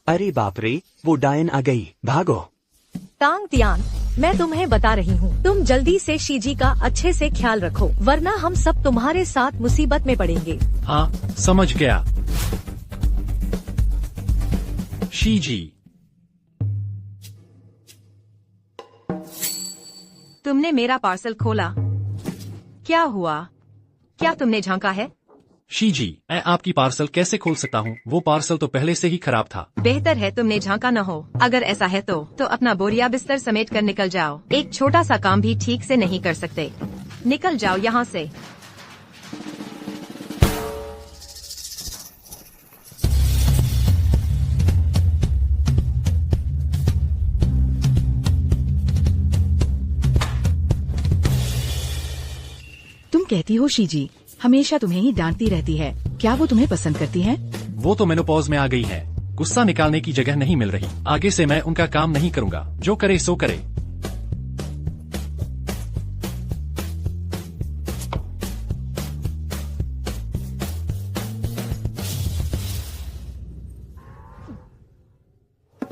अरे बाप रे, वो डायन आ गई, भागो। तांग तियान, मैं तुम्हें बता रही हूँ, तुम जल्दी से शीजी का अच्छे से ख्याल रखो, वरना हम सब तुम्हारे साथ मुसीबत में पड़ेंगे। हाँ, समझ गया। शीजी, तुमने मेरा पार्सल खोला, क्या हुआ? क्या तुमने झांका है? शीजी, मैं आपकी पार्सल कैसे खोल सकता हूँ? वो पार्सल तो पहले से ही खराब था। बेहतर है तुमने झांका न हो। अगर ऐसा है तो अपना बोरिया बिस्तर समेट कर निकल जाओ। एक छोटा सा काम भी ठीक से नहीं कर सकते। निकल जाओ यहाँ से। तुम कहती हो शीजी हमेशा तुम्हें ही डांटती रहती है, क्या वो तुम्हें पसंद करती है? वो तो मेनोपॉज में आ गई है, गुस्सा निकालने की जगह नहीं मिल रही। आगे से मैं उनका काम नहीं करूँगा, जो करे सो करे।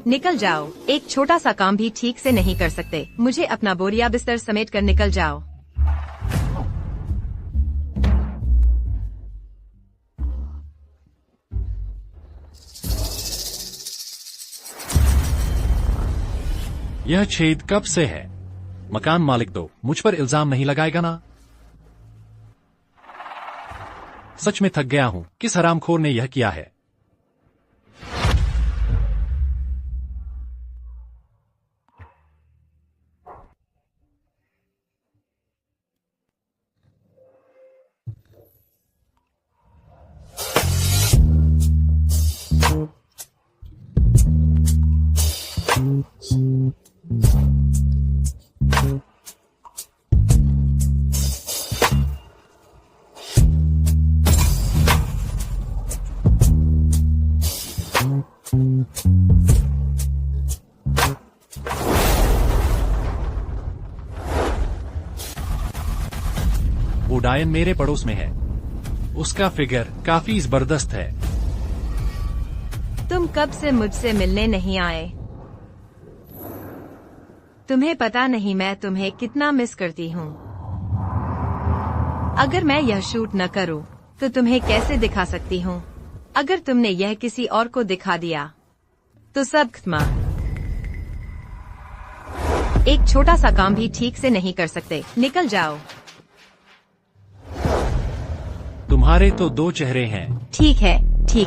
निकल जाओ, एक छोटा सा काम भी ठीक से नहीं कर सकते। मुझे अपना बोरिया बिस्तर समेट कर निकल जाओ। यह छेद कब से है? मकान मालिक तो मुझ पर इल्जाम नहीं लगाएगा ना? सच में थक गया हूँ, किस हरामखोर ने यह किया है? वो डायन मेरे पड़ोस में है, उसका फिगर काफी जबरदस्त है। तुम कब से मुझसे मिलने नहीं आए? तुम्हें पता नहीं मैं तुम्हें कितना मिस करती हूँ। अगर मैं यह शूट न करूँ तो तुम्हें कैसे दिखा सकती हूँ? अगर तुमने यह किसी और को दिखा दिया तो सब खत्म। एक छोटा सा काम भी ठीक से नहीं कर सकते। निकल जाओ। तुम्हारे तो दो चेहरे हैं। ठीक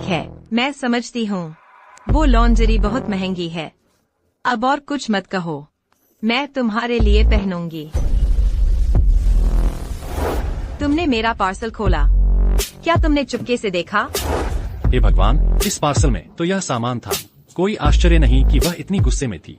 है, मैं समझती हूँ। वो लॉन्जरी बहुत महंगी है। अब और कुछ मत कहो, मैं तुम्हारे लिए पहनूंगी। तुमने मेरा पार्सल खोला, क्या तुमने चुपके से देखा? हे भगवान, इस पार्सल में तो यह सामान था। कोई आश्चर्य नहीं कि वह इतनी गुस्से में थी।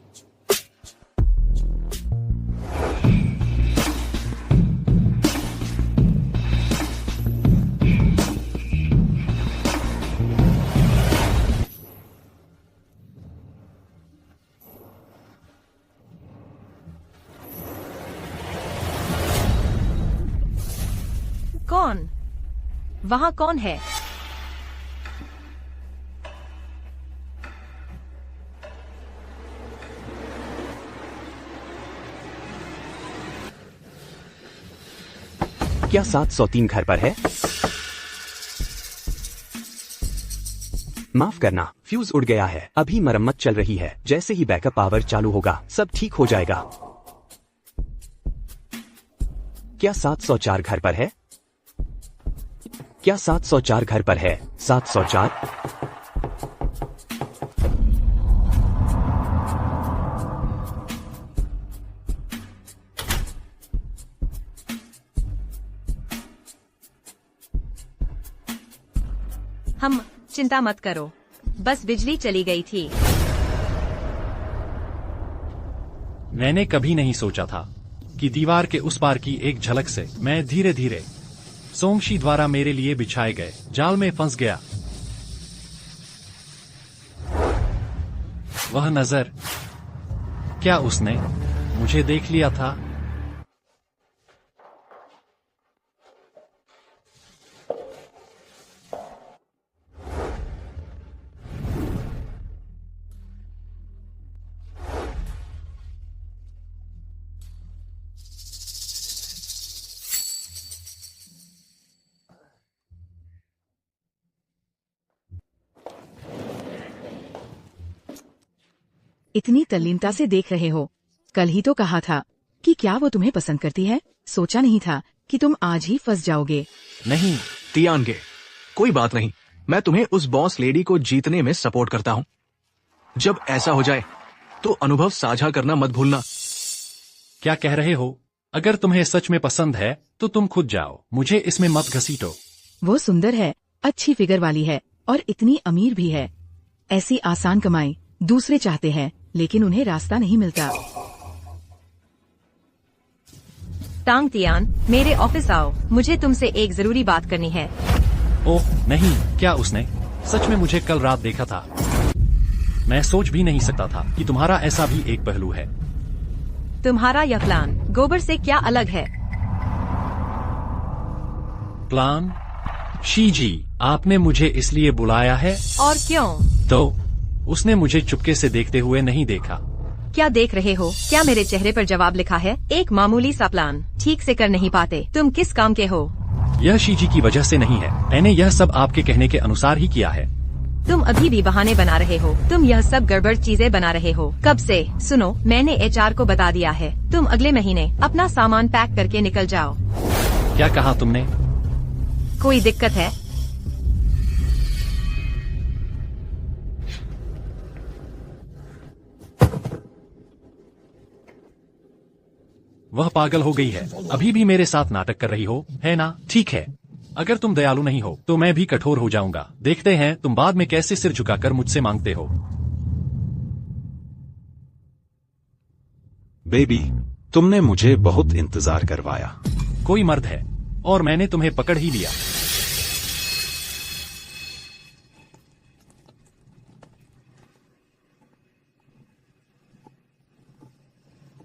कौन? वहाँ कौन है? क्या 703 घर पर है? माफ करना, फ्यूज उड़ गया है। अभी मरम्मत चल रही है, जैसे ही बैकअप पावर चालू होगा सब ठीक हो जाएगा। क्या 704 घर पर है? क्या 704 घर पर है? 704? हम चिंता मत करो, बस बिजली चली गई थी। मैंने कभी नहीं सोचा था कि दीवार के उस पार की एक झलक से मैं धीरे धीरे सोंगशी द्वारा मेरे लिए बिछाए गए जाल में फंस गया। वह नजर, क्या उसने मुझे देख लिया था? इतनी तल्लीनता से देख रहे हो? कल ही तो कहा था कि क्या वो तुम्हें पसंद करती है। सोचा नहीं था कि तुम आज ही फंस जाओगे। नहीं तियानगे, कोई बात नहीं। मैं तुम्हें उस बॉस लेडी को जीतने में सपोर्ट करता हूँ। जब ऐसा हो जाए तो अनुभव साझा करना मत भूलना। क्या कह रहे हो? अगर तुम्हें सच में पसंद है तो तुम खुद जाओ, मुझे इसमें मत घसीटो। वो सुंदर है, अच्छी फिगर वाली है और इतनी अमीर भी है। ऐसी आसान कमाई दूसरे चाहते हैं, लेकिन उन्हें रास्ता नहीं मिलता। टांग तियान, मेरे ऑफिस आओ, मुझे तुमसे एक जरूरी बात करनी है। ओह नहीं, क्या उसने सच में मुझे कल रात देखा था? मैं सोच भी नहीं सकता था कि तुम्हारा ऐसा भी एक पहलू है। तुम्हारा यह प्लान गोबर से क्या अलग है? प्लान? शीजी, आपने मुझे इसलिए बुलाया है? और क्यों? तो उसने मुझे चुपके से देखते हुए नहीं देखा। क्या देख रहे हो? क्या मेरे चेहरे पर जवाब लिखा है? एक मामूली सा प्लान ठीक से कर नहीं पाते। तुम किस काम के हो? यह शीजी की वजह से नहीं है, मैंने यह सब आपके कहने के अनुसार ही किया है। तुम अभी भी बहाने बना रहे हो। तुम यह सब गड़बड़ चीजें बना रहे हो। कब से? सुनो, मैंने HR को बता दिया है। तुम अगले महीने अपना सामान पैक करके निकल जाओ। क्या कहा तुमने? कोई दिक्कत है? वह पागल हो गई है। अभी भी मेरे साथ नाटक कर रही हो, है ना? ठीक है, अगर तुम दयालु नहीं हो तो मैं भी कठोर हो जाऊंगा। देखते हैं तुम बाद में कैसे सिर झुकाकर मुझसे मांगते हो। बेबी, तुमने मुझे बहुत इंतजार करवाया। कोई मर्द है और मैंने तुम्हें पकड़ ही लिया।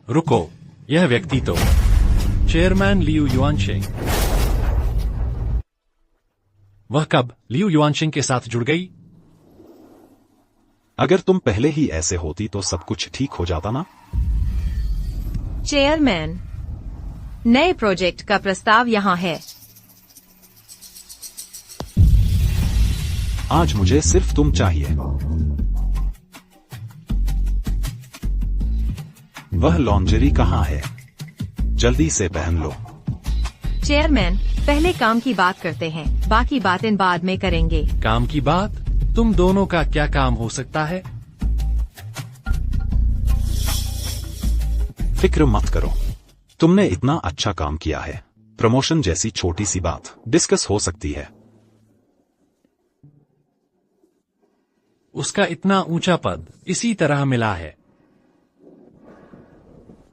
रुको, यह व्यक्ति तो चेयरमैन लियू युआनशिंग। वह कब लियू युआनशिंग के साथ जुड़ गई? अगर तुम पहले ही ऐसे होती तो सब कुछ ठीक हो जाता ना। चेयरमैन, नए प्रोजेक्ट का प्रस्ताव यहाँ है। आज मुझे सिर्फ तुम चाहिए। वह लॉन्जरी कहाँ है? जल्दी से पहन लो। चेयरमैन, पहले काम की बात करते हैं, बाकी बातें बाद में करेंगे। काम की बात? तुम दोनों का क्या काम हो सकता है? फिक्र मत करो, तुमने इतना अच्छा काम किया है। प्रमोशन जैसी छोटी सी बात डिस्कस हो सकती है। उसका इतना ऊंचा पद इसी तरह मिला है।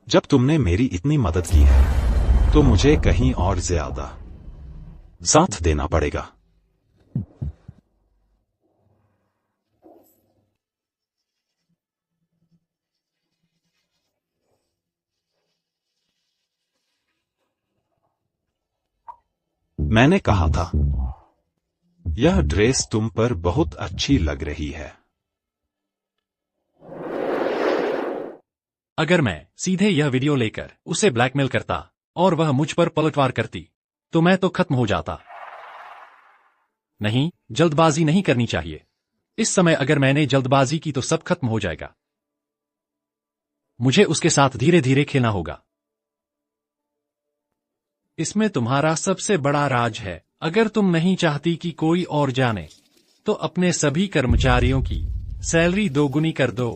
जब तुमने मेरी इतनी मदद की है तो मुझे कहीं और ज्यादा साथ देना पड़ेगा। मैंने कहा था, यह ड्रेस तुम पर बहुत अच्छी लग रही है। अगर मैं सीधे यह वीडियो लेकर उसे ब्लैकमेल करता और वह मुझ पर पलटवार करती तो मैं तो खत्म हो जाता। नहीं, जल्दबाजी नहीं करनी चाहिए। इस समय अगर मैंने जल्दबाजी की तो सब खत्म हो जाएगा। मुझे उसके साथ धीरे धीरे खेलना होगा। इसमें तुम्हारा सबसे बड़ा राज है। अगर तुम नहीं चाहती कि कोई और जाने तो अपने सभी कर्मचारियों की सैलरी दोगुनी कर दो।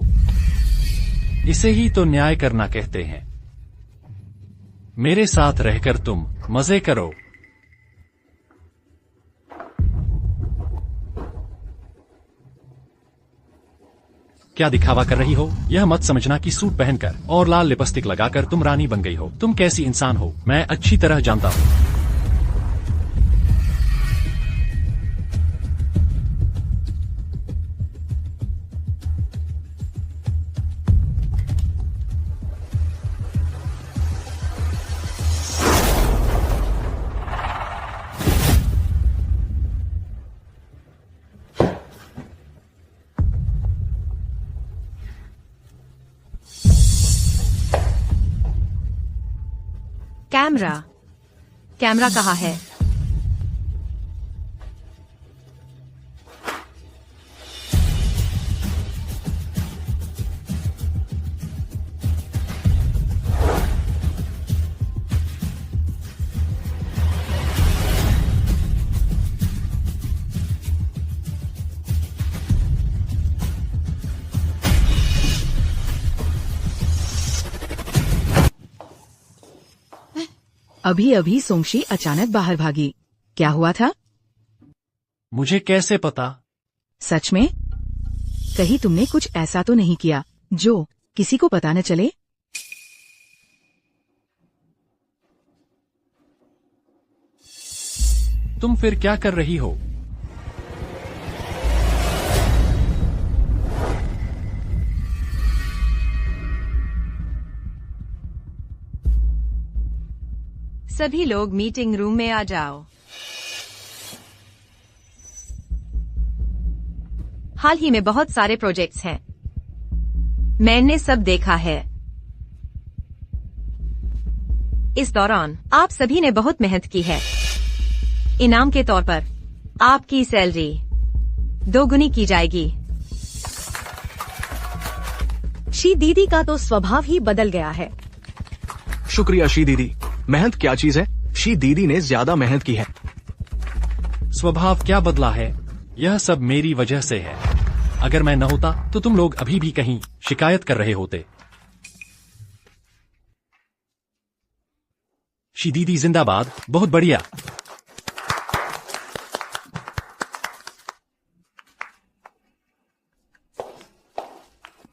इसे ही तो न्याय करना कहते हैं। मेरे साथ रहकर तुम मजे करो। क्या दिखावा कर रही हो? यह मत समझना कि सूट पहनकर और लाल लिपस्टिक लगाकर तुम रानी बन गई हो। तुम कैसी इंसान हो मैं अच्छी तरह जानता हूं। कैमरा कहाँ है? अभी अभी सोंगशी अचानक बाहर भागी। क्या हुआ था? मुझे कैसे पता? सच में? कहीं तुमने कुछ ऐसा तो नहीं किया जो किसी को पता न चले? तुम फिर क्या कर रही हो? सभी लोग मीटिंग रूम में आ जाओ। हाल ही में बहुत सारे प्रोजेक्ट्स हैं। मैंने सब देखा है। इस दौरान आप सभी ने बहुत मेहनत की है। इनाम के तौर पर आपकी सैलरी 2 गुनी की जाएगी। शी दीदी का तो स्वभाव ही बदल गया है। शुक्रिया शी दीदी। मेहनत क्या चीज है? शी दीदी ने ज्यादा मेहनत की है। स्वभाव क्या बदला है? यह सब मेरी वजह से है। अगर मैं न होता तो तुम लोग अभी भी कहीं शिकायत कर रहे होते। शी दीदी जिंदाबाद। बहुत बढ़िया।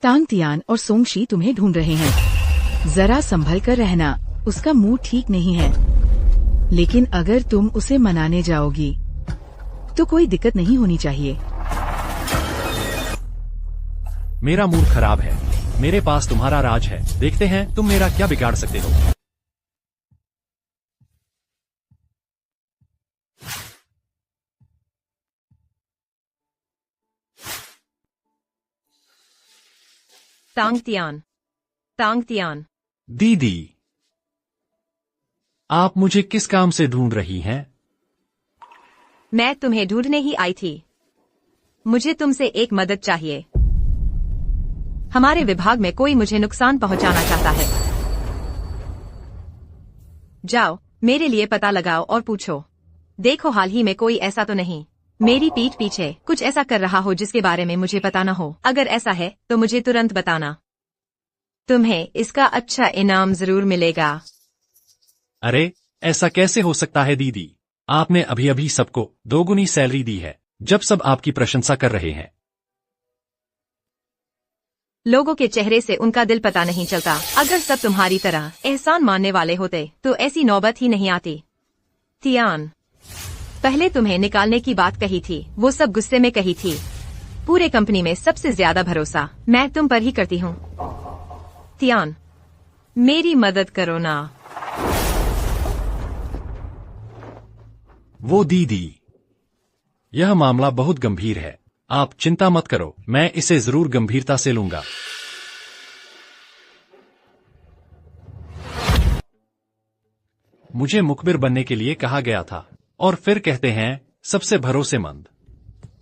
तांग तियान और सोंगशी तुम्हें ढूंढ रहे हैं। जरा संभल कर रहना, उसका मूड ठीक नहीं है। लेकिन अगर तुम उसे मनाने जाओगी तो कोई दिक्कत नहीं होनी चाहिए। मेरा मूड खराब है। मेरे पास तुम्हारा राज है। देखते हैं तुम मेरा क्या बिगाड़ सकते हो। तांग तियान। दीदी, आप मुझे किस काम से ढूंढ रही हैं? मैं तुम्हें ढूंढने ही आई थी। मुझे तुमसे एक मदद चाहिए। हमारे विभाग में कोई मुझे नुकसान पहुंचाना चाहता है। जाओ, मेरे लिए पता लगाओ और पूछो। देखो हाल ही में कोई ऐसा तो नहीं मेरी पीठ पीछे कुछ ऐसा कर रहा हो जिसके बारे में मुझे पता न हो। अगर ऐसा है तो मुझे तुरंत बताना। तुम्हें इसका अच्छा इनाम जरूर मिलेगा। अरे, ऐसा कैसे हो सकता है दीदी? आपने अभी अभी सबको 2 गुनी सैलरी दी है, जब सब आपकी प्रशंसा कर रहे हैं। लोगों के चेहरे से उनका दिल पता नहीं चलता। अगर सब तुम्हारी तरह एहसान मानने वाले होते तो ऐसी नौबत ही नहीं आती। तियान, पहले तुम्हें निकालने की बात कही थी, वो सब गुस्से में कही थी। पूरे कंपनी में सबसे ज्यादा भरोसा मैं तुम पर ही करती हूँ। तियान, मेरी मदद करो ना। वो दीदी, यह मामला बहुत गंभीर है। आप चिंता मत करो, मैं इसे जरूर गंभीरता से लूंगा। मुझे मुखबिर बनने के लिए कहा गया था, और फिर कहते हैं सबसे भरोसेमंद।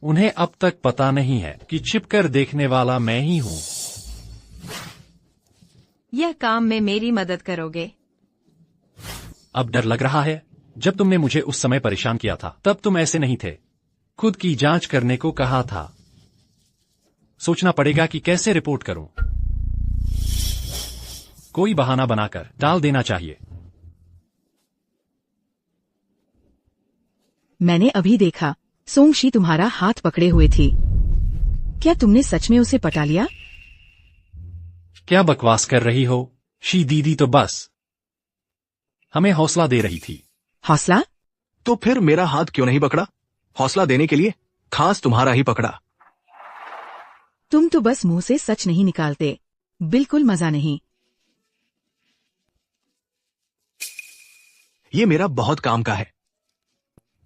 उन्हें अब तक पता नहीं है कि छिपकर देखने वाला मैं ही हूं। यह काम में मेरी मदद करोगे? अब डर लग रहा है। जब तुमने मुझे उस समय परेशान किया था तब तुम ऐसे नहीं थे। खुद की जांच करने को कहा था। सोचना पड़ेगा कि कैसे रिपोर्ट करूं। कोई बहाना बनाकर टाल देना चाहिए। मैंने अभी देखा सोंगशी तुम्हारा हाथ पकड़े हुए थी। क्या तुमने सच में उसे पटा लिया? क्या बकवास कर रही हो? शी दीदी तो बस हमें हौसला दे रही थी। हौसला? तो फिर मेरा हाथ क्यों नहीं पकड़ा? हौसला देने के लिए खास तुम्हारा ही पकड़ा। तुम तो बस मुंह से सच नहीं निकालते। बिल्कुल मजा नहीं। ये मेरा बहुत काम का है।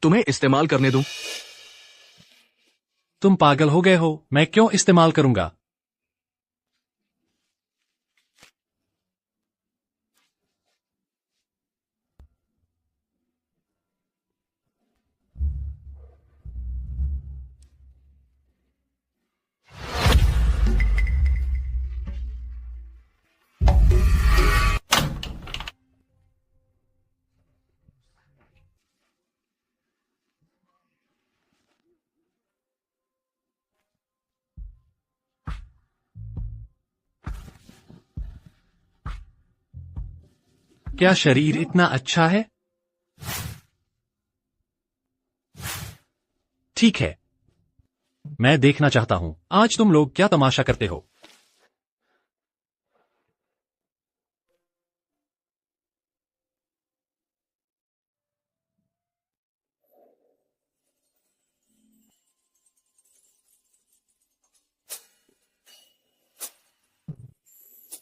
तुम्हें इस्तेमाल करने दूं? तुम पागल हो गए हो? मैं क्यों इस्तेमाल करूंगा? क्या शरीर इतना अच्छा है? ठीक है, मैं देखना चाहता हूं आज तुम लोग क्या तमाशा करते हो।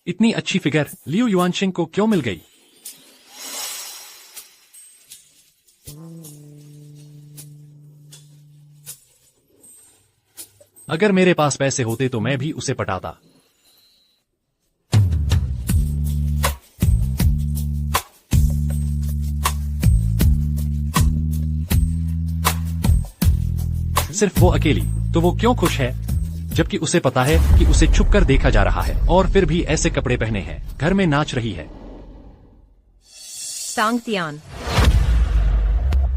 इतनी अच्छी फिगर लियू युआनशिंग को क्यों मिल गई? अगर मेरे पास पैसे होते तो मैं भी उसे पटाता। सिर्फ वो अकेली, तो वो क्यों खुश है जबकि उसे पता है कि उसे छुपकर देखा जा रहा है और फिर भी ऐसे कपड़े पहने हैं, घर में नाच रही है। तांग तियान,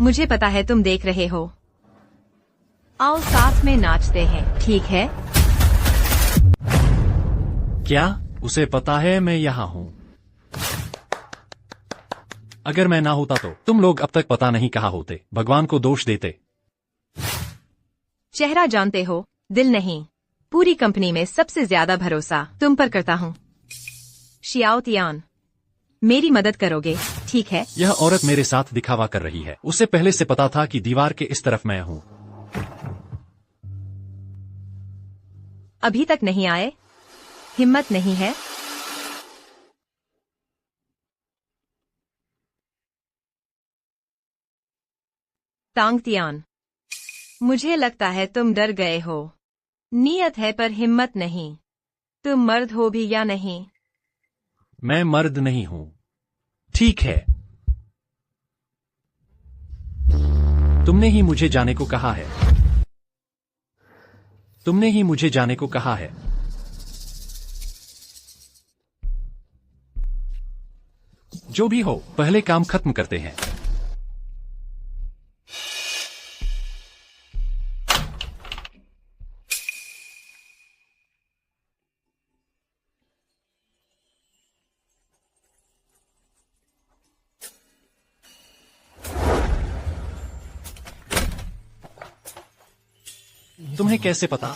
मुझे पता है तुम देख रहे हो। आओ साथ में नाचते हैं, ठीक है? क्या उसे पता है मैं यहाँ हूँ? अगर मैं ना होता तो तुम लोग अब तक पता नहीं कहा होते, भगवान को दोष देते। चेहरा जानते हो, दिल नहीं। पूरी कंपनी में सबसे ज्यादा भरोसा तुम पर करता हूँ। शियाओ तियान, मेरी मदद करोगे, ठीक है? यह औरत मेरे साथ दिखावा कर रही है। उसे पहले से पता था कि दीवार के इस तरफ मैं हूँ। अभी तक नहीं आए? हिम्मत नहीं है? तांग तियान, मुझे लगता है तुम डर गए हो। नियत है पर हिम्मत नहीं। तुम मर्द हो भी या नहीं? मैं मर्द नहीं हूँ। ठीक है, तुमने ही मुझे जाने को कहा है। तुमने ही मुझे जाने को कहा है। जो भी हो, पहले काम खत्म करते हैं। तुम्हें कैसे पता?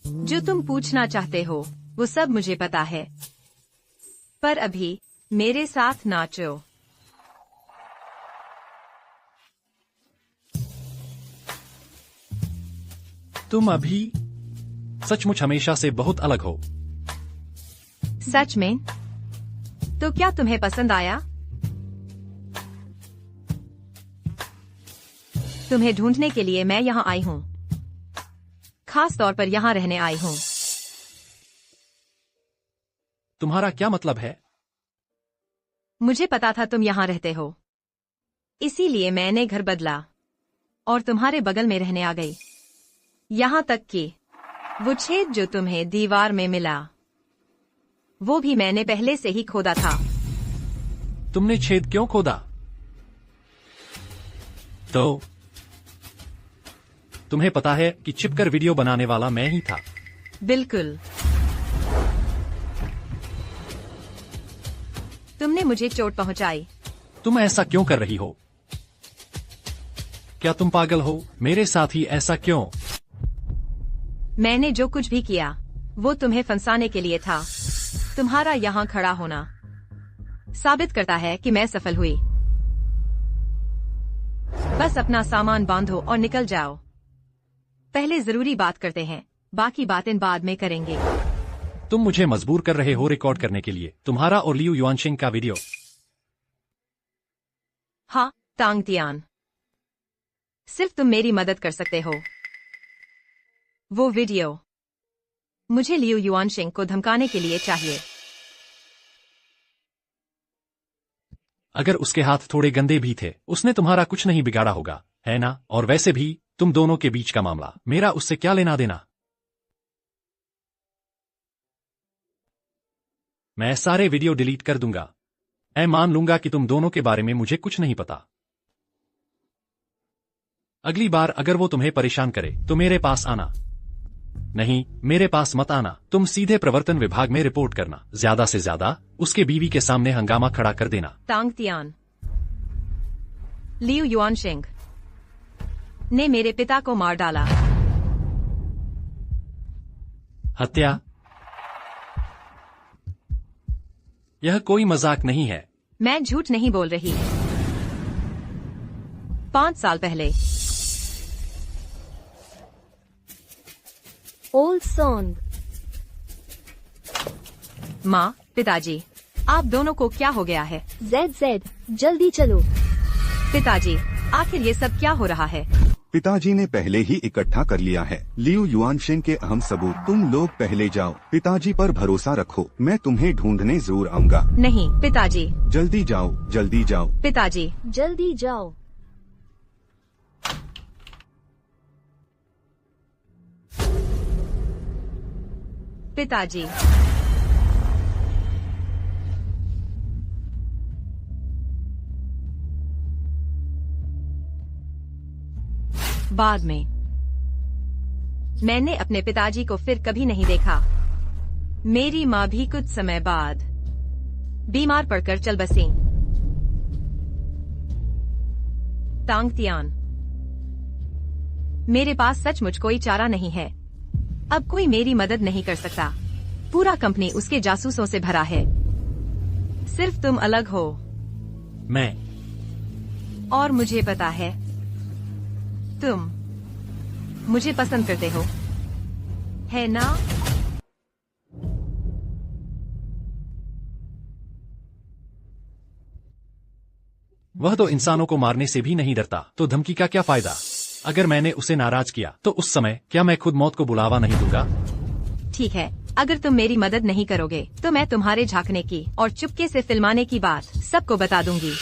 जो तुम पूछना चाहते हो वो सब मुझे पता है, पर अभी मेरे साथ नाचो। तुम अभी सचमुच हमेशा से बहुत अलग हो। सच में? तो क्या तुम्हें पसंद आया? तुम्हें ढूंढने के लिए मैं यहाँ आई हूँ। खास तौर पर यहाँ रहने आई हूँ। तुम्हारा क्या मतलब है? मुझे पता था तुम यहाँ रहते हो, इसीलिए मैंने घर बदला और तुम्हारे बगल में रहने आ गई। यहाँ तक कि वो छेद जो तुम्हें दीवार में मिला, वो भी मैंने पहले से ही खोदा था। तुमने छेद क्यों खोदा? तो तुम्हें पता है कि छिपकर वीडियो बनाने वाला मैं ही था। बिल्कुल। तुमने मुझे चोट पहुंचाई। तुम ऐसा क्यों कर रही हो? क्या तुम पागल हो? मेरे साथ ही ऐसा क्यों? मैंने जो कुछ भी किया वो तुम्हें फंसाने के लिए था। तुम्हारा यहाँ खड़ा होना साबित करता है कि मैं सफल हुई। बस अपना सामान बांधो और निकल जाओ। पहले जरूरी बात करते हैं, बाकी बातें बाद में करेंगे। तुम मुझे मजबूर कर रहे हो रिकॉर्ड करने के लिए तुम्हारा और लियू युआनशिंग का वीडियो। हाँ तांग तियान, सिर्फ तुम मेरी मदद कर सकते हो। वो वीडियो मुझे लियू युआनशिंग को धमकाने के लिए चाहिए। अगर उसके हाथ थोड़े गंदे भी थे, उसने तुम्हारा कुछ नहीं बिगाड़ा होगा, है ना? और वैसे भी तुम दोनों के बीच का मामला, मेरा उससे क्या लेना देना? मैं सारे वीडियो डिलीट कर दूंगा। मैं मान लूंगा कि तुम दोनों के बारे में मुझे कुछ नहीं पता। अगली बार अगर वो तुम्हें परेशान करे तो मेरे पास आना। नहीं, मेरे पास मत आना। तुम सीधे प्रवर्तन विभाग में रिपोर्ट करना। ज्यादा से ज्यादा उसके बीवी के सामने हंगामा खड़ा कर देना। तांग तियान, लियू युआनशिंग, ने मेरे पिता को मार डाला। हत्या? यह कोई मजाक नहीं है। मैं झूठ नहीं बोल रही। 5 साल पहले। Old song. माँ, पिताजी, आप दोनों को क्या हो गया है? जेड, जल्दी चलो। पिताजी, आखिर ये सब क्या हो रहा है? पिताजी ने पहले ही इकट्ठा कर लिया है लियू युआनशेंग के अहम सबूत। तुम लोग पहले जाओ, पिताजी पर भरोसा रखो, मैं तुम्हें ढूंढने जरूर आऊंगा। नहीं पिताजी। जल्दी जाओ, जल्दी जाओ। पिताजी। जल्दी जाओ। पिताजी। बाद में मैंने अपने पिताजी को फिर कभी नहीं देखा। मेरी माँ भी कुछ समय बाद बीमार पड़कर चल बसी। तांग तियान, मेरे पास सचमुच कोई चारा नहीं है। अब कोई मेरी मदद नहीं कर सकता। पूरा कंपनी उसके जासूसों से भरा है। सिर्फ तुम अलग हो। मैं। और मुझे पता है तुम मुझे पसंद करते हो, है ना? वह तो इंसानों को मारने से भी नहीं डरता, तो धमकी का क्या फायदा? अगर मैंने उसे नाराज किया तो उस समय क्या मैं खुद मौत को बुलावा नहीं दूंगा? ठीक है, अगर तुम मेरी मदद नहीं करोगे तो मैं तुम्हारे झांकने की और चुपके से फिल्माने की बात सबको बता दूंगी।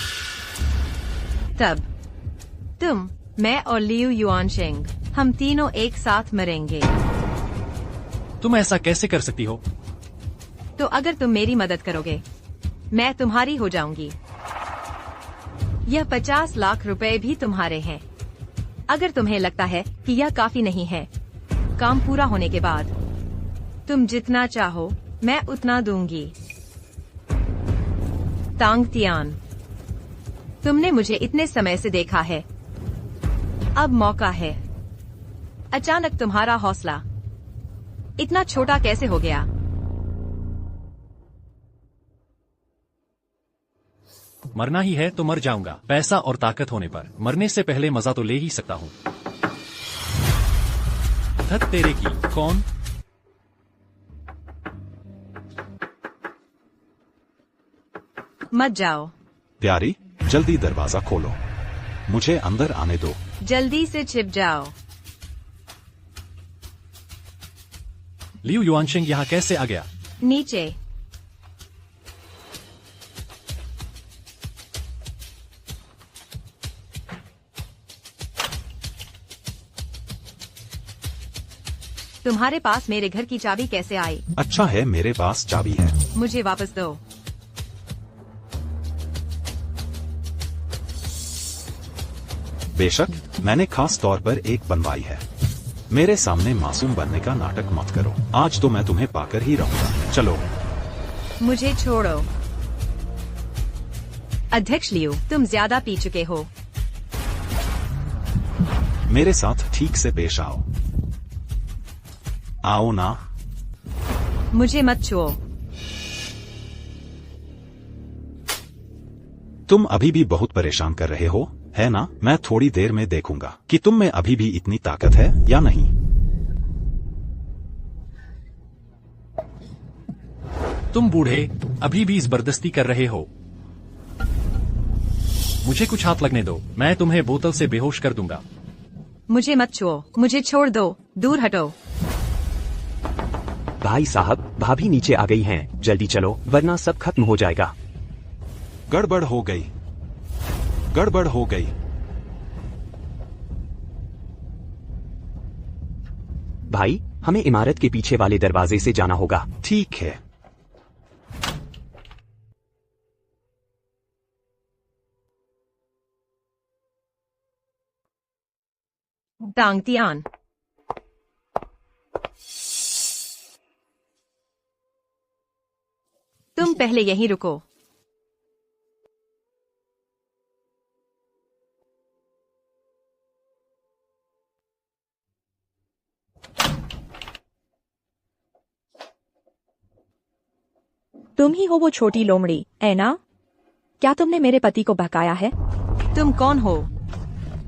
तब तुम, मैं और लियू युआनशेंग, हम तीनों एक साथ मरेंगे। तुम ऐसा कैसे कर सकती हो? तो अगर तुम मेरी मदद करोगे मैं तुम्हारी हो जाऊंगी। यह 50 लाख रुपए भी तुम्हारे हैं। अगर तुम्हें लगता है कि यह काफी नहीं है, काम पूरा होने के बाद तुम जितना चाहो मैं उतना दूंगी। तांग तियान, तुमने मुझे इतने समय से देखा है, अब मौका है। अचानक तुम्हारा हौसला इतना छोटा कैसे हो गया? मरना ही है तो मर जाऊंगा। पैसा और ताकत होने पर मरने से पहले मजा तो ले ही सकता हूँ। धत तेरे की, कौन? मत जाओ। प्यारी, जल्दी दरवाजा खोलो, मुझे अंदर आने दो। जल्दी से छिप जाओ। लियू युआनशेंग यहाँ कैसे आ गया? नीचे। तुम्हारे पास मेरे घर की चाबी कैसे आई? अच्छा है, मेरे पास चाबी है। मुझे वापस दो। बेशक, मैंने खास तौर पर एक बनवाई है। मेरे सामने मासूम बनने का नाटक मत करो। आज तो मैं तुम्हें पाकर ही रहूंगा। चलो। मुझे छोड़ो। अध्यक्ष लियू, तुम ज्यादा पी चुके हो। मेरे साथ ठीक से पेश आओ। आओ ना। मुझे मत छुओ। तुम अभी भी बहुत परेशान कर रहे हो, है ना? मैं थोड़ी देर में देखूंगा कि तुम में अभी भी इतनी ताकत है या नहीं। तुम बूढ़े अभी भी जबरदस्ती कर रहे हो। मुझे कुछ हाथ लगने दो, मैं तुम्हें बोतल से बेहोश कर दूंगा। मुझे मत छुओ, मुझे छोड़ दो, दूर हटो। भाई साहब, भाभी नीचे आ गई हैं, जल्दी चलो वरना सब खत्म हो जाएगा। गड़बड़ हो गई, गड़बड़ हो गई। भाई, हमें इमारत के पीछे वाले दरवाजे से जाना होगा। ठीक है। तांग तियान, तुम पहले यहीं रुको। तुम ही हो वो छोटी लोमड़ी, ऐना? क्या तुमने मेरे पति को बहकाया है? तुम कौन हो?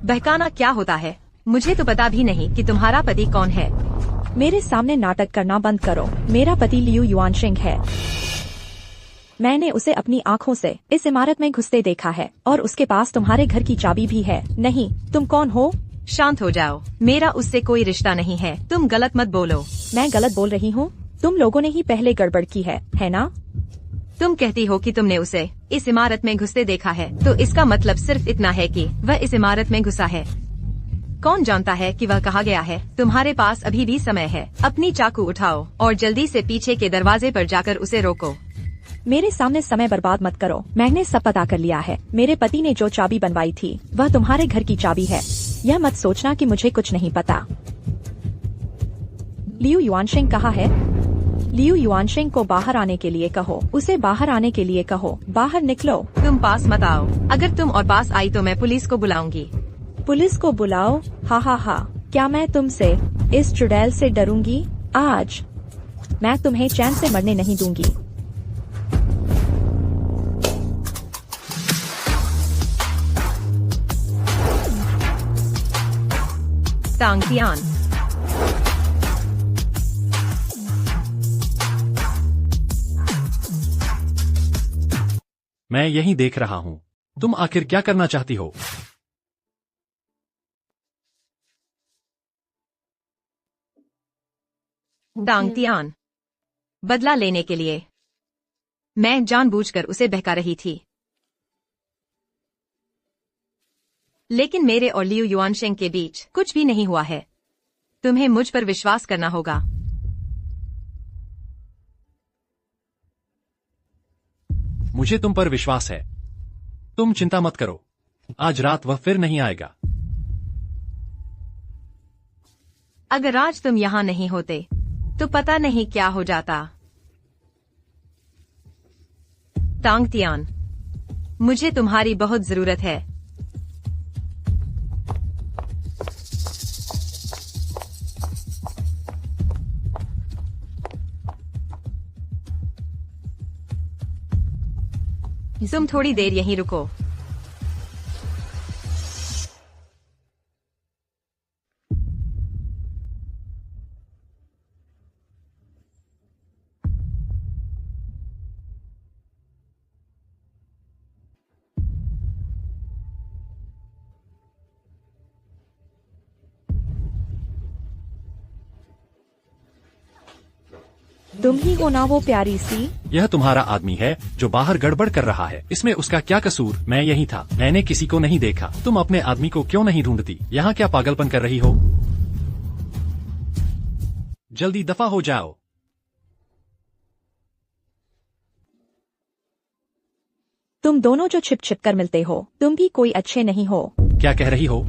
बहकाना क्या होता है? मुझे तो पता भी नहीं कि तुम्हारा पति कौन है। मेरे सामने नाटक करना बंद करो। मेरा पति लियू युआनशिंग है। मैंने उसे अपनी आँखों से इस इमारत में घुसते देखा है और उसके पास तुम्हारे घर की चाबी भी है। नहीं, तुम कौन हो? शांत हो जाओ, मेरा उससे कोई रिश्ता नहीं है। तुम गलत मत बोलो। मैं गलत बोल रही हूँ? तुम लोगों ने ही पहले गड़बड़ की है ना? तुम कहती हो कि तुमने उसे इस इमारत में घुसते देखा है, तो इसका मतलब सिर्फ इतना है कि वह इस इमारत में घुसा है। कौन जानता है कि वह कहाँ गया है? तुम्हारे पास अभी भी समय है। अपनी चाकू उठाओ और जल्दी से पीछे के दरवाजे पर जाकर उसे रोको। मेरे सामने समय बर्बाद मत करो। मैंने सब पता कर लिया है। मेरे पति ने जो चाबी बनवाई थी वह तुम्हारे घर की चाबी है। यह मत सोचना कि मुझे कुछ नहीं पता। लियू युआनशिंग कहाँ है? लियू युआनशिंग को बाहर आने के लिए कहो। उसे बाहर आने के लिए कहो। बाहर निकलो। तुम पास मत आओ। अगर तुम और पास आई तो मैं पुलिस को बुलाऊंगी। पुलिस को बुलाओ? हा हा हा। क्या मैं तुमसे इस चुड़ैल से डरूंगी? आज मैं तुम्हें चैन से मरने नहीं दूंगी। तांग तियान। मैं यहीं देख रहा हूँ। तुम आखिर क्या करना चाहती हो? तांग तियान, बदला लेने के लिए। मैं जानबूझकर उसे बहका रही थी, लेकिन मेरे और लियू युआनशिंग के बीच कुछ भी नहीं हुआ है। तुम्हें मुझ पर विश्वास करना होगा। मुझे तुम पर विश्वास है। तुम चिंता मत करो, आज रात वह फिर नहीं आएगा। अगर आज तुम यहाँ नहीं होते तो पता नहीं क्या हो जाता। तांग तियान, मुझे तुम्हारी बहुत जरूरत है। तुम थोड़ी देर यहीं रुको। तुम ही हो ना वो प्यारी सी? यह तुम्हारा आदमी है जो बाहर गड़बड़ कर रहा है। इसमें उसका क्या कसूर? मैं यही था। मैंने किसी को नहीं देखा। तुम अपने आदमी को क्यों नहीं ढूंढती? यहाँ क्या पागलपन कर रही हो? जल्दी दफा हो जाओ। तुम दोनों जो छिप छिप कर मिलते हो, तुम भी कोई अच्छे नहीं हो। क्या कह रही हो?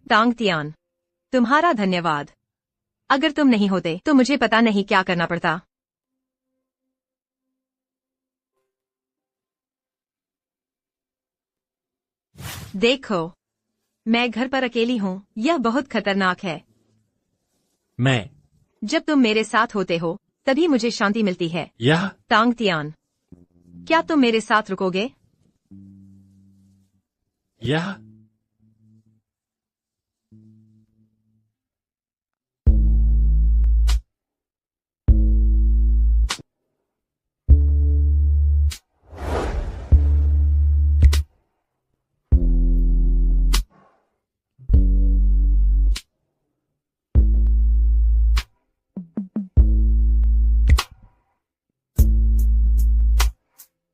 तांग तियान, तुम्हारा धन्यवाद। अगर तुम नहीं होते तो मुझे पता नहीं क्या करना पड़ता। देखो, मैं घर पर अकेली हूँ। यह बहुत खतरनाक है। जब तुम मेरे साथ होते हो तभी मुझे शांति मिलती है। यह तांग तियान, क्या तुम मेरे साथ रुकोगे? यह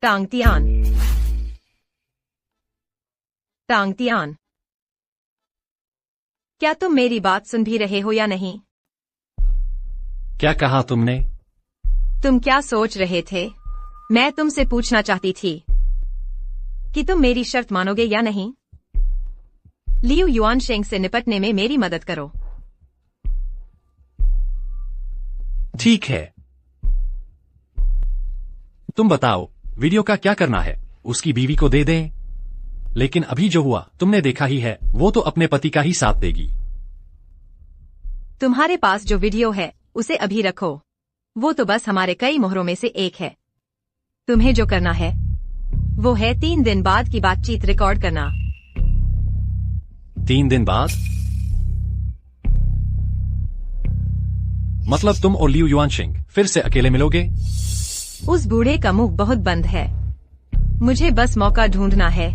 तांग तियान, तांग तियान, क्या तुम मेरी बात सुन भी रहे हो या नहीं? क्या कहा तुमने? तुम क्या सोच रहे थे? मैं तुमसे पूछना चाहती थी कि तुम मेरी शर्त मानोगे या नहीं। लियू युआनशिंग से निपटने में मेरी मदद करो। ठीक है, तुम बताओ वीडियो का क्या करना है? उसकी बीवी को दे दें? लेकिन अभी जो हुआ तुमने देखा ही है, वो तो अपने पति का ही साथ देगी। तुम्हारे पास जो वीडियो है उसे अभी रखो। वो तो बस हमारे कई मोहरों में से एक है। तुम्हें जो करना है वो है 3 दिन बाद की बातचीत रिकॉर्ड करना। 3 दिन बाद? मतलब तुम और लियू युआनशिंग फिर से अकेले मिलोगे? उस बूढ़े का मुंह बहुत बंद है। मुझे बस मौका ढूंढना है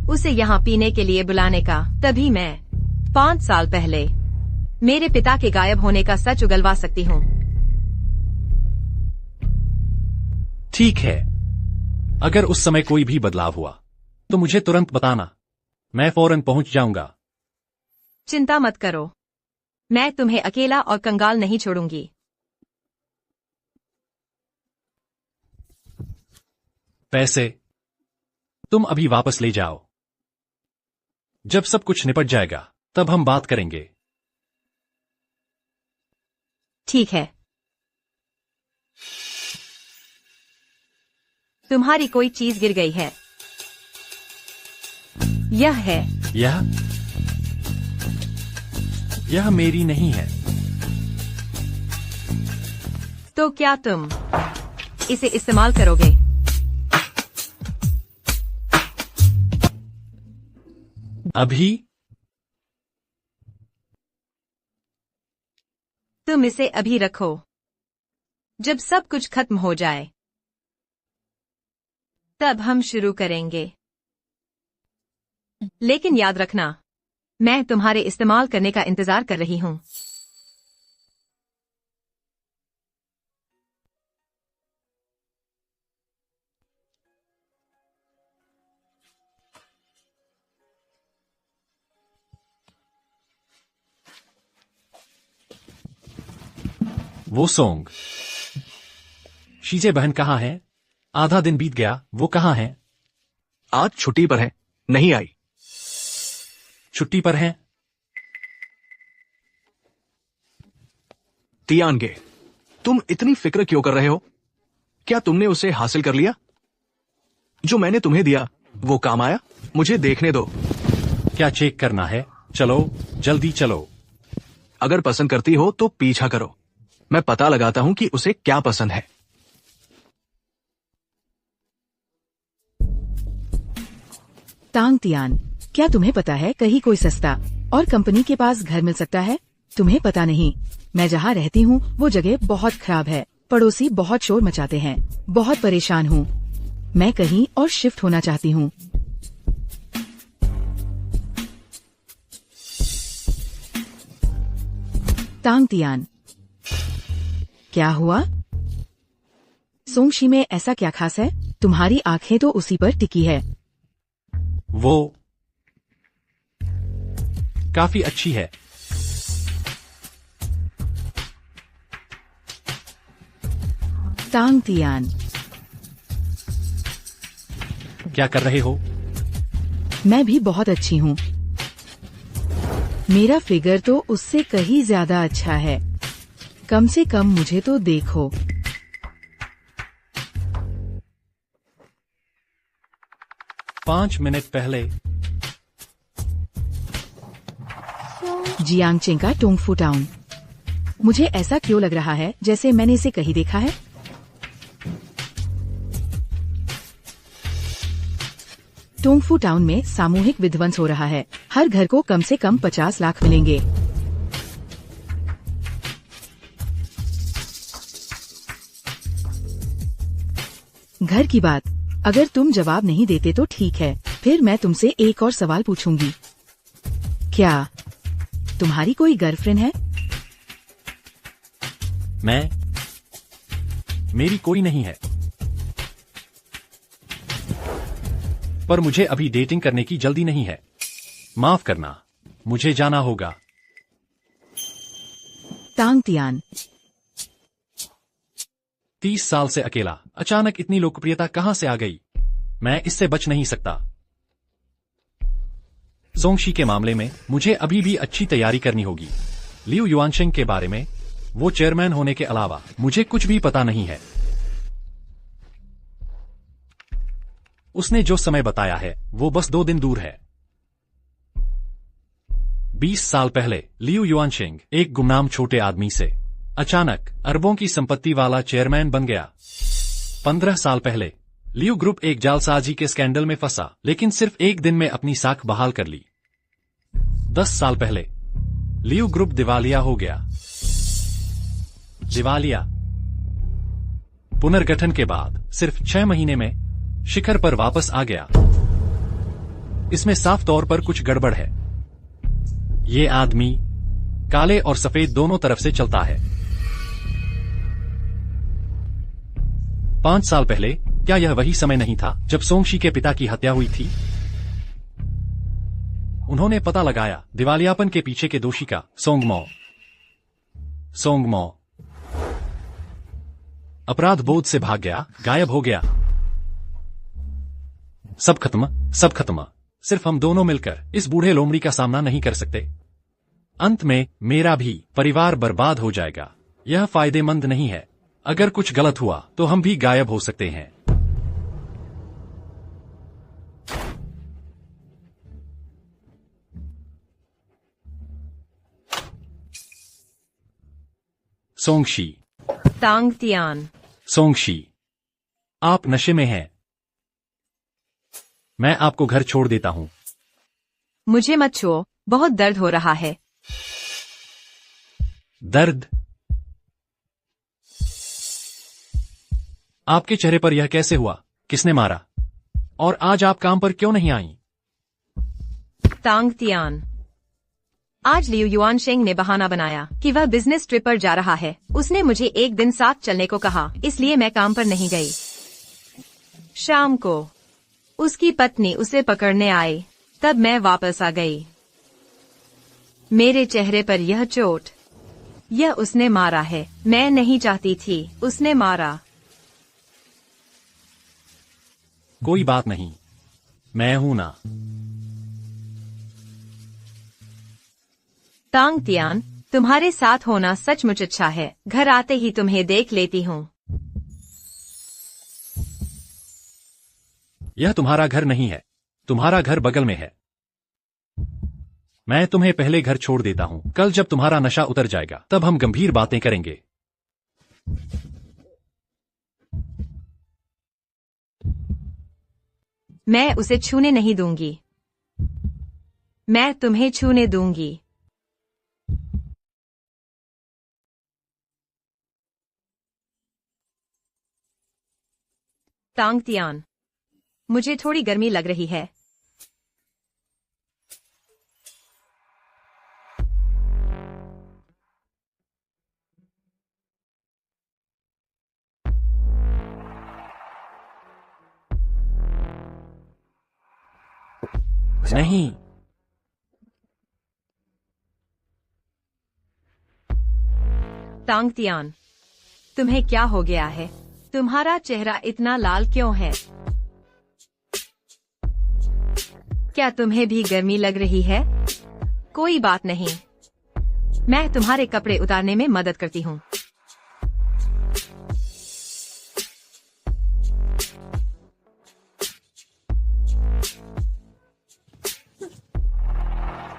उसे यहाँ पीने के लिए बुलाने का। तभी मैं 5 साल पहले मेरे पिता के गायब होने का सच उगलवा सकती हूँ। ठीक है, अगर उस समय कोई भी बदलाव हुआ तो मुझे तुरंत बताना। मैं फौरन पहुंच जाऊंगा। चिंता मत करो, मैं तुम्हें अकेला और कंगाल नहीं छोड़ूंगी। पैसे तुम अभी वापस ले जाओ। जब सब कुछ निपट जाएगा तब हम बात करेंगे। ठीक है। तुम्हारी कोई चीज गिर गई है। यह है। यह मेरी नहीं है। तो क्या तुम इसे इस्तेमाल करोगे? अभी? तुम इसे अभी रखो। जब सब कुछ खत्म हो जाए तब हम शुरू करेंगे। लेकिन याद रखना, मैं तुम्हारे इस्तेमाल करने का इंतजार कर रही हूँ। वो सोंग, शीजे बहन कहाँ है? आधा दिन बीत गया, वो कहाँ है? आज छुट्टी पर है, नहीं आई। छुट्टी पर है? तियानगे, तुम इतनी फिक्र क्यों कर रहे हो? क्या तुमने उसे हासिल कर लिया? जो मैंने तुम्हें दिया वो काम आया? मुझे देखने दो। क्या चेक करना है? चलो, जल्दी चलो। अगर पसंद करती हो तो पीछा करो। मैं पता लगाता हूं कि उसे क्या पसंद है। तांग तियान, क्या तुम्हें पता है कहीं कोई सस्ता और कंपनी के पास घर मिल सकता है? तुम्हें पता नहीं, मैं जहाँ रहती हूँ वो जगह बहुत खराब है। पड़ोसी बहुत शोर मचाते हैं। बहुत परेशान हूँ। मैं कहीं और शिफ्ट होना चाहती हूँ। तांग तियान, क्या हुआ? सोंगशी में ऐसा क्या खास है? तुम्हारी आंखें तो उसी पर टिकी है। वो काफी अच्छी है। तांग तियान, क्या कर रहे हो? मैं भी बहुत अच्छी हूँ। मेरा फिगर तो उससे कहीं ज्यादा अच्छा है। कम से कम मुझे तो देखो। पांच मिनट पहले जियांगचेंग का टोंगफू टाउन। मुझे ऐसा क्यों लग रहा है जैसे मैंने इसे कहीं देखा है? टोंगफू टाउन में सामूहिक विध्वंस हो रहा है। हर घर को कम से कम 50 लाख मिलेंगे। घर की बात, अगर तुम जवाब नहीं देते तो ठीक है, फिर मैं तुमसे एक और सवाल पूछूंगी। क्या तुम्हारी कोई गर्लफ्रेंड है? मेरी कोई नहीं है, पर मुझे अभी डेटिंग करने की जल्दी नहीं है। माफ करना, मुझे जाना होगा। तांग तियान, 30 साल से अकेला, अचानक इतनी लोकप्रियता कहां से आ गई? मैं इससे बच नहीं सकता। सोंगशी के मामले में मुझे अभी भी अच्छी तैयारी करनी होगी। लियू युआनशिंग के बारे में, वो चेयरमैन होने के अलावा मुझे कुछ भी पता नहीं है। उसने जो समय बताया है वो बस 2 दिन दूर है। 20 साल पहले लियू युआनशिंग एक गुमनाम छोटे आदमी से अचानक अरबों की संपत्ति वाला चेयरमैन बन गया। 15 साल पहले लियू ग्रुप एक जालसाजी के स्कैंडल में फंसा, लेकिन सिर्फ एक दिन में अपनी साख बहाल कर ली। 10 साल पहले लियू ग्रुप दिवालिया हो गया। दिवालिया पुनर्गठन के बाद सिर्फ 6 महीने में शिखर पर वापस आ गया। इसमें साफ तौर पर कुछ गड़बड़ है। ये आदमी काले और सफेद दोनों तरफ से चलता है। 5 साल पहले क्या यह वही समय नहीं था जब सोंगशी के पिता की हत्या हुई थी? उन्होंने पता लगाया दिवालियापन के पीछे के दोषी का सोंगमो अपराध बोध से भाग गया, गायब हो गया। सब खत्म। सिर्फ हम दोनों मिलकर इस बूढ़े लोमड़ी का सामना नहीं कर सकते। अंत में मेरा भी परिवार बर्बाद हो जाएगा। यह फायदेमंद नहीं है। अगर कुछ गलत हुआ तो हम भी गायब हो सकते हैं। सोंगशी। तांग तियान। सोंगशी, आप नशे में हैं। मैं आपको घर छोड़ देता हूं। मुझे मत छुओ, बहुत दर्द हो रहा है। दर्द? आपके चेहरे पर यह कैसे हुआ? किसने मारा? और आज आप काम पर क्यों नहीं आई? तांग तियान, आज लियू युआनशिंग ने बहाना बनाया कि वह बिजनेस ट्रिप पर जा रहा है। उसने मुझे एक दिन साथ चलने को कहा, इसलिए मैं काम पर नहीं गई। शाम को उसकी पत्नी उसे पकड़ने आई, तब मैं वापस आ गई। मेरे चेहरे पर यह चोट, यह उसने मारा है। मैं नहीं चाहती थी, उसने मारा। कोई बात नहीं, मैं हूं ना। तांग तियान, तुम्हारे साथ होना सचमुच अच्छा है। घर आते ही तुम्हें देख लेती हूँ। यह तुम्हारा घर नहीं है, तुम्हारा घर बगल में है। मैं तुम्हें पहले घर छोड़ देता हूं। कल जब तुम्हारा नशा उतर जाएगा तब हम गंभीर बातें करेंगे। मैं उसे छूने नहीं दूंगी। मैं तुम्हें छूने दूंगी। तांग तियान, मुझे थोड़ी गर्मी लग रही है। नहीं, तांग तियान, तुम्हें क्या हो गया है? तुम्हारा चेहरा इतना लाल क्यों है? क्या तुम्हें भी गर्मी लग रही है? कोई बात नहीं, मैं तुम्हारे कपड़े उतारने में मदद करती हूँ।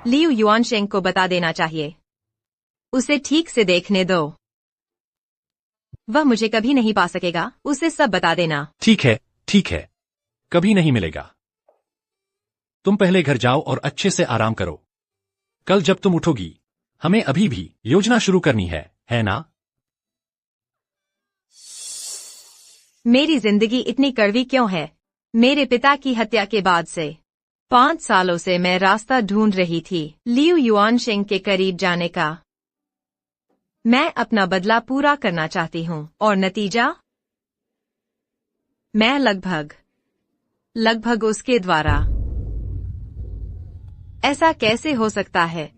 लियू युआनशिंग को बता देना चाहिए। उसे ठीक से देखने दो। वह मुझे कभी नहीं पा सकेगा। उसे सब बता देना। ठीक है, कभी नहीं मिलेगा। तुम पहले घर जाओ और अच्छे से आराम करो। कल जब तुम उठोगी, हमें अभी भी योजना शुरू करनी है ना? मेरी जिंदगी इतनी कड़वी क्यों है? मेरे पिता की हत्या के बाद से 5 सालों से मैं रास्ता ढूंढ रही थी लियू युआनशिंग के करीब जाने का। मैं अपना बदला पूरा करना चाहती हूँ, और नतीजा? मैं लगभग उसके द्वारा। ऐसा कैसे हो सकता है?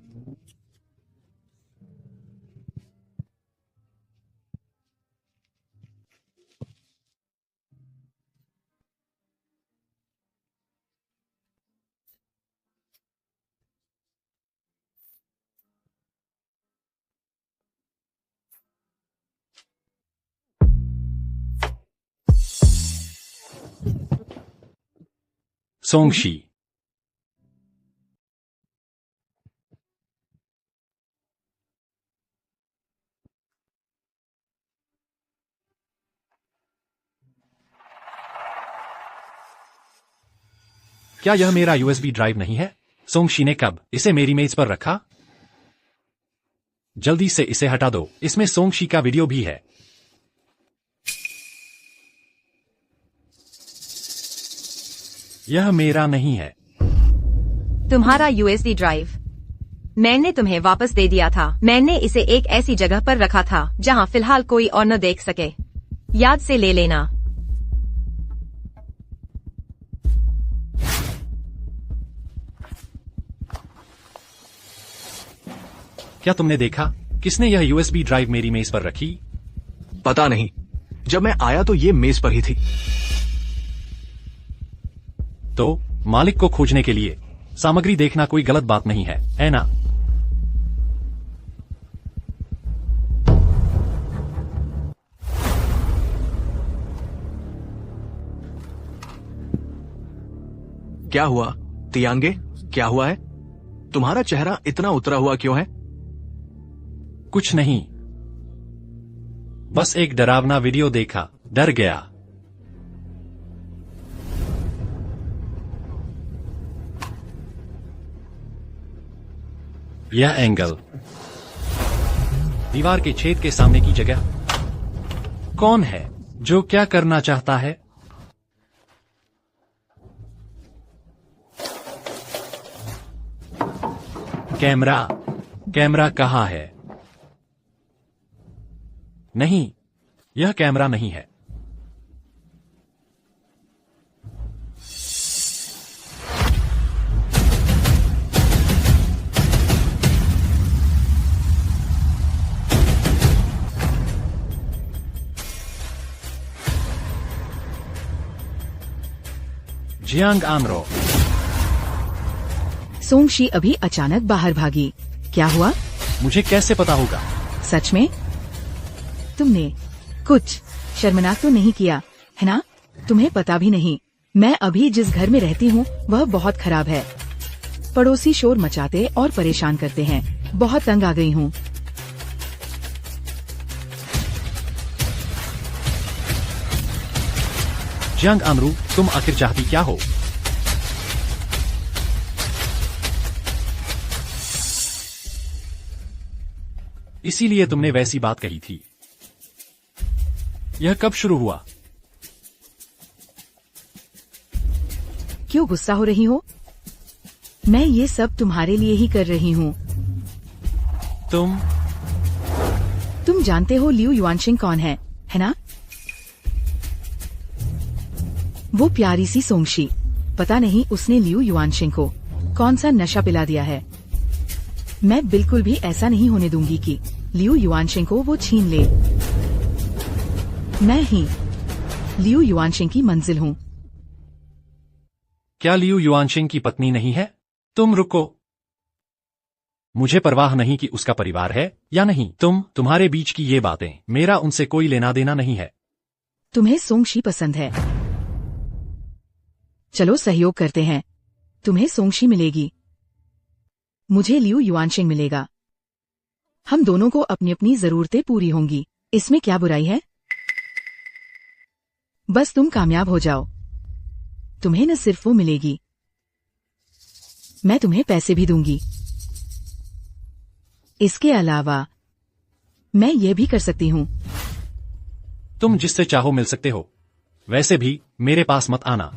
सोंगशी, क्या यह मेरा यूएसबी ड्राइव नहीं है? सोंगशी ने कब इसे मेरी मेज पर रखा? जल्दी से इसे हटा दो, इसमें सोंगशी का वीडियो भी है। यह मेरा नहीं है। तुम्हारा यूएसबी ड्राइव मैंने तुम्हें वापस दे दिया था। मैंने इसे एक ऐसी जगह पर रखा था जहां फिलहाल कोई और न देख सके। याद से ले लेना। क्या तुमने देखा किसने यह यूएसबी ड्राइव मेरी मेज पर रखी? पता नहीं, जब मैं आया तो ये मेज पर ही थी। तो मालिक को खोजने के लिए सामग्री देखना कोई गलत बात नहीं है ना? क्या हुआ तियांगे, क्या हुआ है? तुम्हारा चेहरा इतना उतरा हुआ क्यों है? कुछ नहीं, बस एक डरावना वीडियो देखा, डर गया। यह एंगल, दीवार के छेद के सामने की जगह। कौन है जो क्या करना चाहता है? कैमरा कहाँ है? नहीं, यह कैमरा नहीं है। जियांग आनरो। सोंगशी अभी अचानक बाहर भागी। क्या हुआ? मुझे कैसे पता होगा? सच में? तुमने कुछ शर्मनाक तो नहीं किया है ना? तुम्हें पता भी नहीं, मैं अभी जिस घर में रहती हूँ वह बहुत खराब है। पड़ोसी शोर मचाते और परेशान करते हैं। बहुत तंग आ गई हूँ। जियांग आनरू, तुम आखिर चाहती क्या हो? इसीलिए तुमने वैसी बात कही थी। यह कब शुरू हुआ? क्यों गुस्सा हो रही हो? मैं ये सब तुम्हारे लिए ही कर रही हूँ। तुम जानते हो लियू युआनशिंग कौन है ना? वो प्यारी सी सोंगशी। पता नहीं उसने लियू युआनशिंग को कौन सा नशा पिला दिया है। मैं बिल्कुल भी ऐसा नहीं होने दूंगी कि लियू युआनशिंग को वो छीन ले। मैं ही लियू युआनशिंग की मंजिल हूँ। क्या लियू युआनशिंग की पत्नी नहीं है? तुम रुको, मुझे परवाह नहीं कि उसका परिवार है या नहीं। तुम्हारे बीच की ये बातें, मेरा उनसे कोई लेना देना नहीं है। तुम्हें सोंगशी पसंद है? चलो सहयोग करते हैं। तुम्हें सोंगशी मिलेगी, मुझे लियू युआनशिंग मिलेगा। हम दोनों को अपनी अपनी जरूरतें पूरी होंगी। इसमें क्या बुराई है? बस तुम कामयाब हो जाओ। तुम्हें न सिर्फ वो मिलेगी, मैं तुम्हें पैसे भी दूंगी। इसके अलावा मैं ये भी कर सकती हूँ। तुम जिससे चाहो मिल सकते हो। वैसे भी मेरे पास मत आना।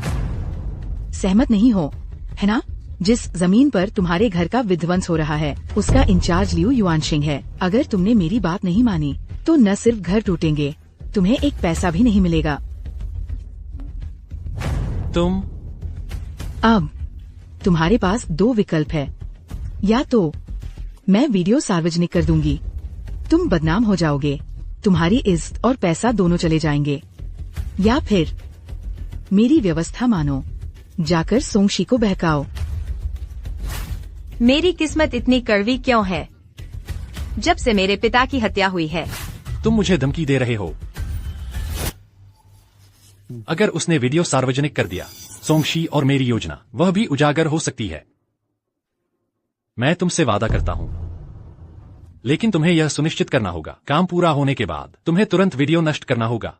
सहमत नहीं हो है ना? जिस जमीन पर तुम्हारे घर का विध्वंस हो रहा है उसका इंचार्ज लियू युआनशिंग है। अगर तुमने मेरी बात नहीं मानी तो न सिर्फ घर टूटेंगे, तुम्हें एक पैसा भी नहीं मिलेगा। अब तुम्हारे पास दो विकल्प है। या तो मैं वीडियो सार्वजनिक कर दूंगी, तुम बदनाम हो जाओगे, तुम्हारी इज्जत और पैसा दोनों चले जाएंगे। या फिर मेरी व्यवस्था मानो, जाकर सोंगशी को बहकाओ। मेरी किस्मत इतनी कड़वी क्यों है? जब से मेरे पिता की हत्या हुई है। तुम मुझे धमकी दे रहे हो? अगर उसने वीडियो सार्वजनिक कर दिया, सोंगशी और मेरी योजना वह भी उजागर हो सकती है। मैं तुमसे वादा करता हूं, लेकिन तुम्हें यह सुनिश्चित करना होगा, काम पूरा होने के बाद तुम्हें तुरंत वीडियो नष्ट करना होगा।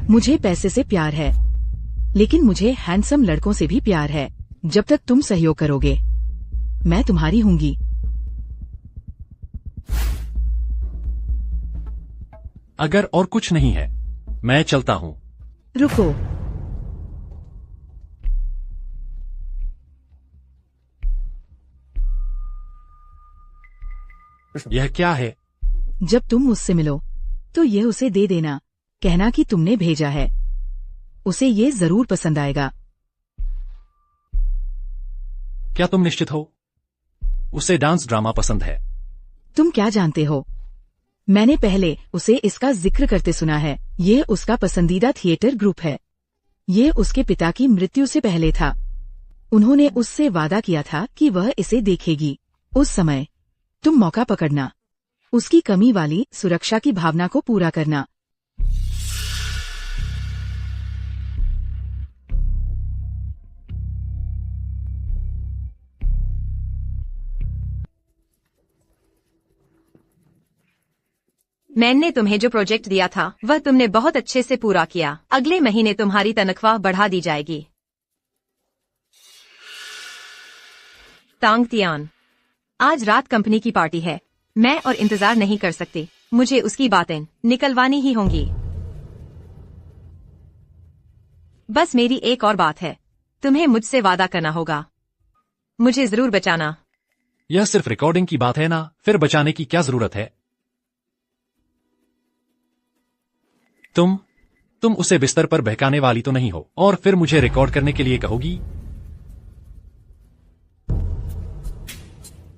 मुझे पैसे से प्यार है, लेकिन मुझे हैंडसम लड़कों से भी प्यार है। जब तक तुम सहयोग करोगे, मैं तुम्हारी हूँगी। अगर और कुछ नहीं है, मैं चलता हूँ। रुको, यह क्या है? जब तुम मुझसे मिलो तो ये उसे दे देना, कहना कि तुमने भेजा है। उसे ये जरूर पसंद आएगा। क्या तुम निश्चित हो? उसे डांस ड्रामा पसंद है। तुम क्या जानते हो? मैंने पहले उसे इसका जिक्र करते सुना है। ये उसका पसंदीदा थिएटर ग्रुप है। ये उसके पिता की मृत्यु से पहले था। उन्होंने उससे वादा किया था कि वह इसे देखेगी। उस समय तुम मौका पकड़ना, उसकी कमी वाली सुरक्षा की भावना को पूरा करना। मैंने तुम्हें जो प्रोजेक्ट दिया था वह तुमने बहुत अच्छे से पूरा किया। अगले महीने तुम्हारी तनख्वाह बढ़ा दी जाएगी। तांग तियान, आज रात कंपनी की पार्टी है। मैं और इंतजार नहीं कर सकती। मुझे उसकी बातें निकलवानी ही होंगी। बस मेरी एक और बात है, तुम्हें मुझसे वादा करना होगा। मुझे जरूर बचाना। यह सिर्फ रिकॉर्डिंग की बात है ना, फिर बचाने की क्या जरूरत है? तुम उसे बिस्तर पर बहकाने वाली तो नहीं हो और फिर मुझे रिकॉर्ड करने के लिए कहोगी?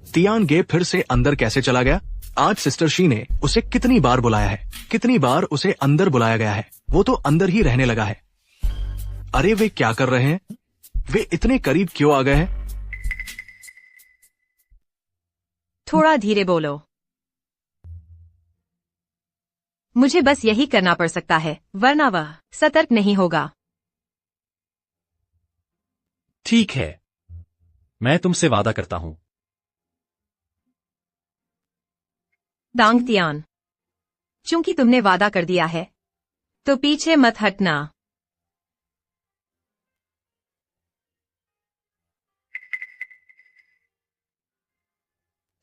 तियान गे फिर से अंदर कैसे चला गया? आज सिस्टर शी ने उसे कितनी बार बुलाया है, कितनी बार उसे अंदर बुलाया गया है। वो तो अंदर ही रहने लगा है। अरे वे क्या कर रहे हैं? वे इतने करीब क्यों आ गए हैं? थोड़ा धीरे बोलो। मुझे बस यही करना पड़ सकता है, वरना वह सतर्क नहीं होगा। ठीक है, मैं तुमसे वादा करता हूं। तांग तियान, चूंकि तुमने वादा कर दिया है तो पीछे मत हटना।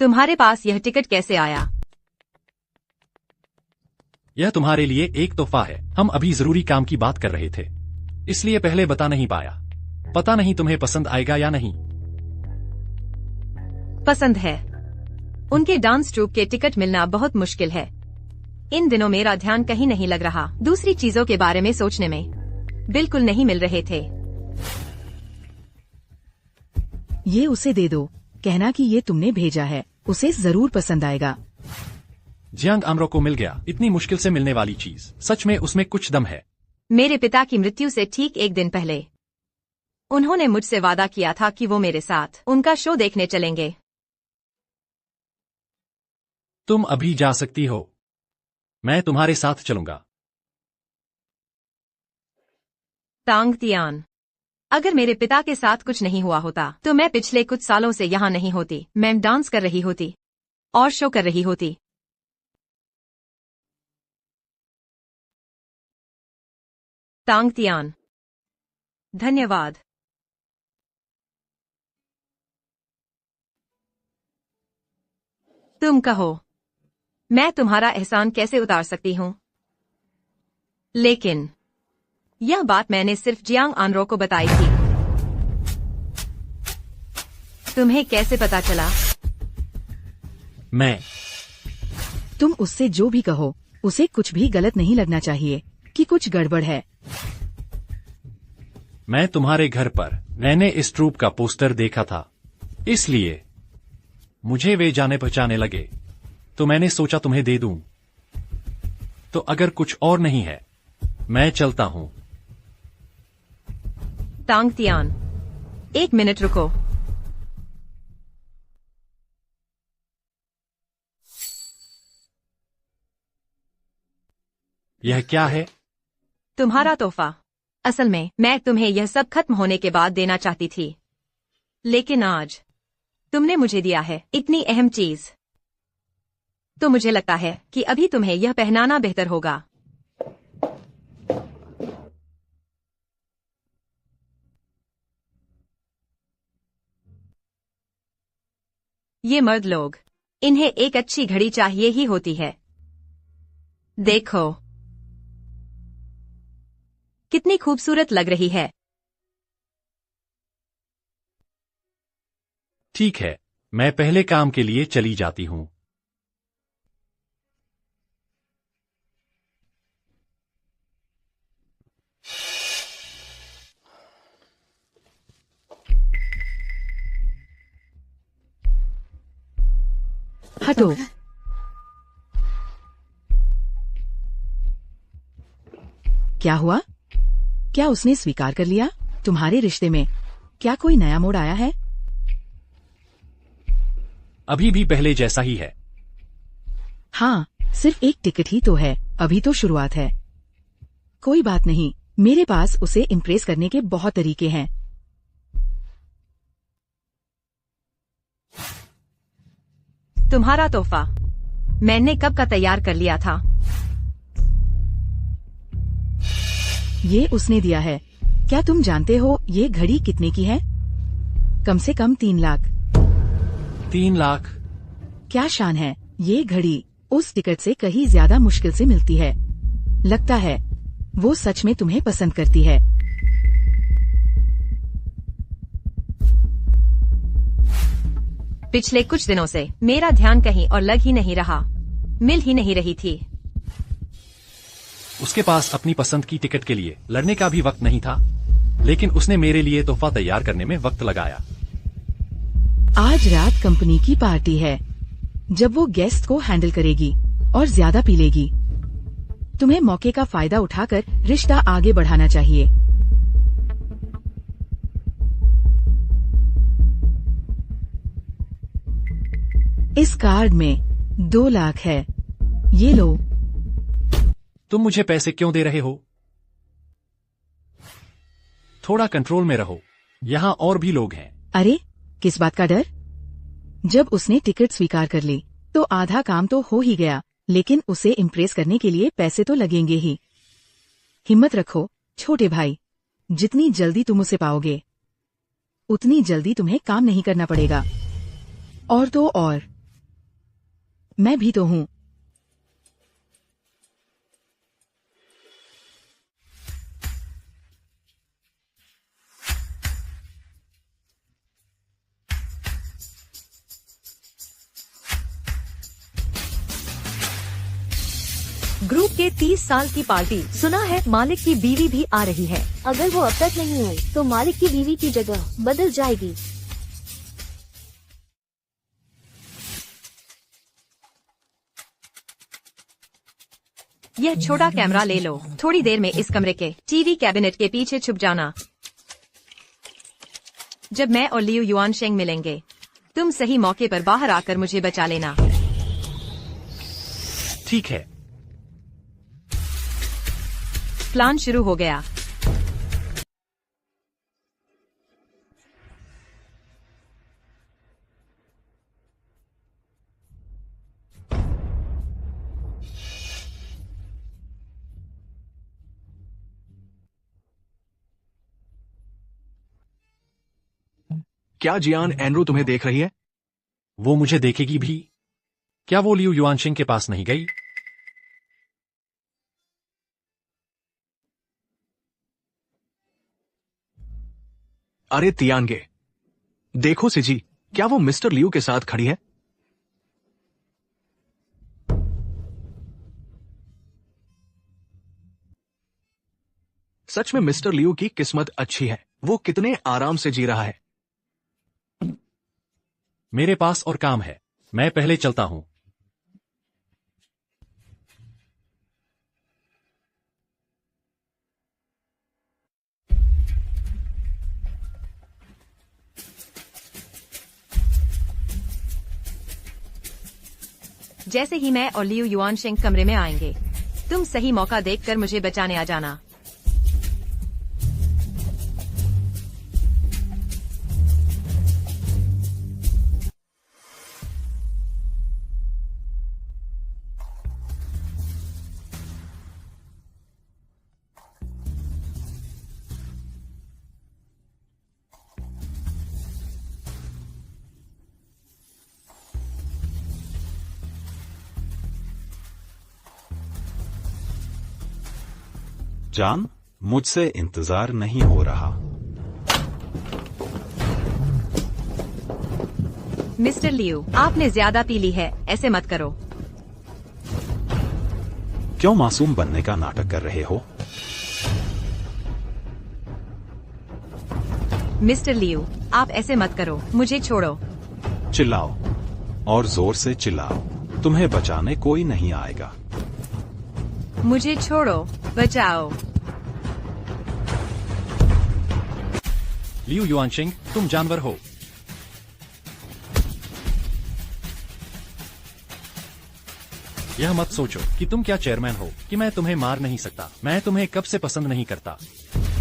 तुम्हारे पास यह टिकट कैसे आया? यह तुम्हारे लिए एक तोहफा है। हम अभी जरूरी काम की बात कर रहे थे, इसलिए पहले बता नहीं पाया। पता नहीं तुम्हें पसंद आएगा या नहीं। पसंद है। उनके डांस ट्रूप के टिकट मिलना बहुत मुश्किल है। इन दिनों मेरा ध्यान कहीं नहीं लग रहा। दूसरी चीजों के बारे में सोचने में बिल्कुल नहीं मिल रहे थे। ये उसे दे दो, कहना कि ये तुमने भेजा है। उसे जरूर पसंद आएगा। जियांग आमरो को मिल गया। इतनी मुश्किल से मिलने वाली चीज, सच में उसमें कुछ दम है। मेरे पिता की मृत्यु से ठीक एक दिन पहले उन्होंने मुझसे वादा किया था कि वो मेरे साथ उनका शो देखने चलेंगे। तुम अभी जा सकती हो, मैं तुम्हारे साथ चलूंगा। तांग तियान, अगर मेरे पिता के साथ कुछ नहीं हुआ होता तो मैं पिछले कुछ सालों से यहाँ नहीं होती। मैं डांस कर रही होती और शो कर रही होती। तांग तियान, धन्यवाद। तुम कहो, मैं तुम्हारा एहसान कैसे उतार सकती हूँ? लेकिन यह बात मैंने सिर्फ जियांग आनरो को बताई थी। तुम्हें कैसे पता चला? तुम उससे जो भी कहो, उसे कुछ भी गलत नहीं लगना चाहिए कि कुछ गड़बड़ है। मैं तुम्हारे घर पर मैंने इस ट्रूप का पोस्टर देखा था, इसलिए मुझे वे जाने पहचाने लगे, तो मैंने सोचा तुम्हें दे दूं। तो अगर कुछ और नहीं है, मैं चलता हूं। तांग तियान, एक मिनट रुको। यह क्या है? तुम्हारा तोहफा। असल में मैं तुम्हें यह सब खत्म होने के बाद देना चाहती थी, लेकिन आज तुमने मुझे दिया है इतनी अहम चीज, तो मुझे लगता है कि अभी तुम्हें यह पहनाना बेहतर होगा। ये मर्द लोग, इन्हें एक अच्छी घड़ी चाहिए ही होती है। देखो कितनी खूबसूरत लग रही है। ठीक है, मैं पहले काम के लिए चली जाती हूँ। हटो। क्या हुआ? क्या उसने स्वीकार कर लिया? तुम्हारे रिश्ते में क्या कोई नया मोड़ आया है? अभी भी पहले जैसा ही है। हाँ, सिर्फ एक टिकट ही तो है, अभी तो शुरुआत है। कोई बात नहीं, मेरे पास उसे इम्प्रेस करने के बहुत तरीके हैं। तुम्हारा तोहफा मैंने कब का तैयार कर लिया था। ये उसने दिया है। क्या तुम जानते हो ये घड़ी कितने की है? कम से कम 3 लाख। 3 लाख? क्या शान है। ये घड़ी उस टिकट से कहीं ज्यादा मुश्किल से मिलती है। लगता है वो सच में तुम्हें पसंद करती है। पिछले कुछ दिनों से मेरा ध्यान कहीं और लग ही नहीं रहा, मिल ही नहीं रही थी। उसके पास अपनी पसंद की टिकट के लिए लड़ने का भी वक्त नहीं था, लेकिन उसने मेरे लिए तोहफा तैयार करने में वक्त लगाया। आज रात कंपनी की पार्टी है, जब वो गेस्ट को हैंडल करेगी और ज्यादा पी लेगी। तुम्हें मौके का फायदा उठाकर रिश्ता आगे बढ़ाना चाहिए। इस कार्ड में 2 लाख है, ये लो। तुम मुझे पैसे क्यों दे रहे हो? थोड़ा कंट्रोल में रहो, यहाँ और भी लोग हैं। अरे, किस बात का डर? जब उसने टिकट स्वीकार कर ली तो आधा काम तो हो ही गया, लेकिन उसे इम्प्रेस करने के लिए पैसे तो लगेंगे ही। हिम्मत रखो छोटे भाई, जितनी जल्दी तुम उसे पाओगे उतनी जल्दी तुम्हें काम नहीं करना पड़ेगा। और तो और मैं भी तो हूँ। ग्रुप के 30 साल की पार्टी। सुना है मालिक की बीवी भी आ रही है। अगर वो अब तक नहीं आई तो मालिक की बीवी की जगह बदल जाएगी। यह छोटा कैमरा ले लो, थोड़ी देर में इस कमरे के टीवी कैबिनेट के पीछे छुप जाना। जब मैं और लियू युआनशेंग मिलेंगे, तुम सही मौके पर बाहर आकर मुझे बचा लेना। ठीक है। प्लान शुरू हो गया। क्या जियान एनरू तुम्हें देख रही है? वो मुझे देखेगी भी? क्या वो लियू युआनशिंग के पास नहीं गई? अरे तियानगे, देखो सिजी, क्या वो मिस्टर लियू के साथ खड़ी है? सच में मिस्टर लियू की किस्मत अच्छी है, वो कितने आराम से जी रहा है। मेरे पास और काम है, मैं पहले चलता हूं। जैसे ही मैं और लियू युआनशिंग कमरे में आएंगे, तुम सही मौका देखकर मुझे बचाने आ जाना। जान, मुझसे इंतजार नहीं हो रहा। मिस्टर लियू, आपने ज्यादा पी ली है, ऐसे मत करो। क्यों मासूम बनने का नाटक कर रहे हो? मिस्टर लियू, आप ऐसे मत करो, मुझे छोड़ो। चिल्लाओ और जोर से चिल्लाओ, तुम्हें बचाने कोई नहीं आएगा। मुझे छोड़ो, बचाओ। लियू युआनशिंग, तुम जानवर हो। यह मत सोचो कि तुम क्या चेयरमैन हो कि मैं तुम्हें मार नहीं सकता। मैं तुम्हें कब से पसंद नहीं करता।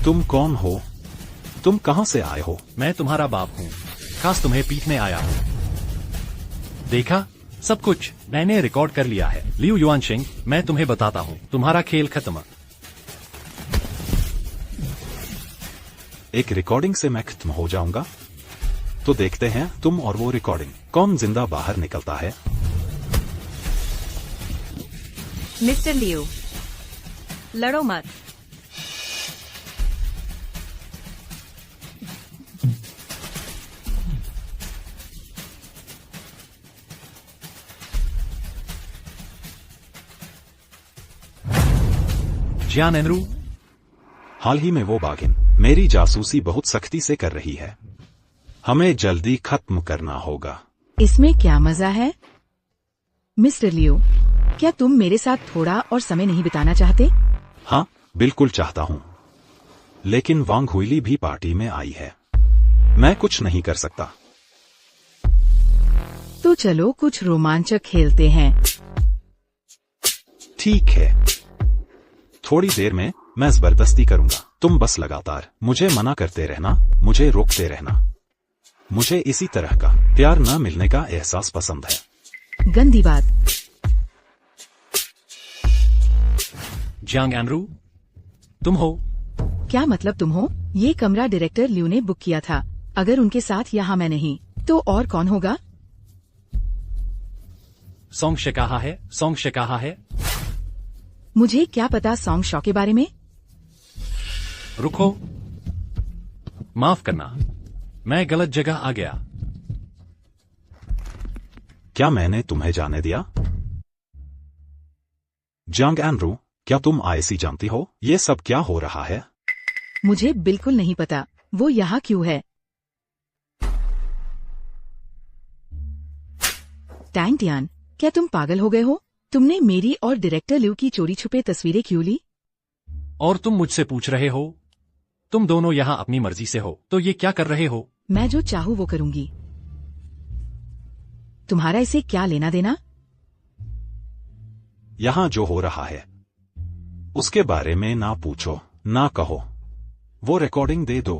तुम कौन हो? तुम कहां से आए हो? मैं तुम्हारा बाप हूँ, खास तुम्हें पीटने आया हूँ। देखा, सब कुछ मैंने रिकॉर्ड कर लिया है। लियू युआनशिंग, मैं तुम्हें बताता हूँ, तुम्हारा खेल खत्म। एक रिकॉर्डिंग से मैं खत्म हो जाऊंगा? तो देखते हैं तुम और वो रिकॉर्डिंग, कौन जिंदा बाहर निकलता है। मिस्टर लियू, लड़ो मत। जियान एनरू, हाल ही में वो बाघिन मेरी जासूसी बहुत सख्ती से कर रही है। हमें जल्दी खत्म करना होगा। इसमें क्या मजा है? मिस्टर लियो, क्या तुम मेरे साथ थोड़ा और समय नहीं बिताना चाहते? हाँ, बिल्कुल चाहता हूँ, लेकिन वांग हुईली भी पार्टी में आई है। मैं कुछ नहीं कर सकता। तो चलो कुछ रोमांचक खेलते हैं। ठीक है, थोड़ी देर में मैं जबरदस्ती करूंगा। तुम बस लगातार मुझे मना करते रहना, मुझे रोकते रहना। मुझे इसी तरह का प्यार न मिलने का एहसास पसंद है। गंदी बात। जियांग एनरू, तुम हो? क्या मतलब तुम हो? ये कमरा डायरेक्टर लियू ने बुक किया था। अगर उनके साथ यहाँ मैं नहीं, तो और कौन होगा? सॉन्ग शे कहा है, सॉन्ग शे कहा है। मुझे क्या पता सॉन्ग शॉ के बारे में। रुको, माफ करना, मैं गलत जगह आ गया। क्या मैंने तुम्हें जाने दिया? जियांग एनरू, क्या तुम आईसी जानती हो? ये सब क्या हो रहा है? मुझे बिल्कुल नहीं पता वो यहाँ क्यों है। टैंग टियान, क्या तुम पागल हो गए हो? तुमने मेरी और डायरेक्टर लियू की चोरी छुपे तस्वीरें क्यों ली? और तुम मुझसे पूछ रहे हो? तुम दोनों यहाँ अपनी मर्जी से हो, तो ये क्या कर रहे हो? मैं जो चाहूँ वो करूंगी। तुम्हारा इसे क्या लेना देना? यहाँ जो हो रहा है उसके बारे में ना पूछो, ना कहो। वो रिकॉर्डिंग दे दो,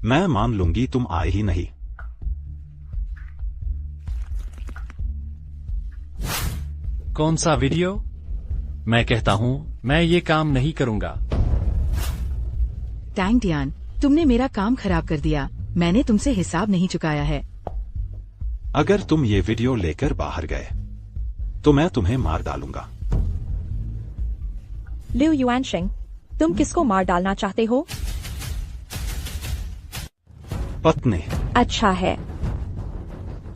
मैं मान लूंगी तुम आए ही नहीं। कौन सा वीडियो? मैं कहता हूँ मैं ये काम नहीं करूँगा। टैंग टियान, तुमने मेरा काम खराब कर दिया। मैंने तुमसे हिसाब नहीं चुकाया है। अगर तुम ये वीडियो लेकर बाहर गए तो मैं तुम्हें मार डालूंगा। लियू युआनशिंग, तुम किसको मार डालना चाहते हो? पत्नी। अच्छा है,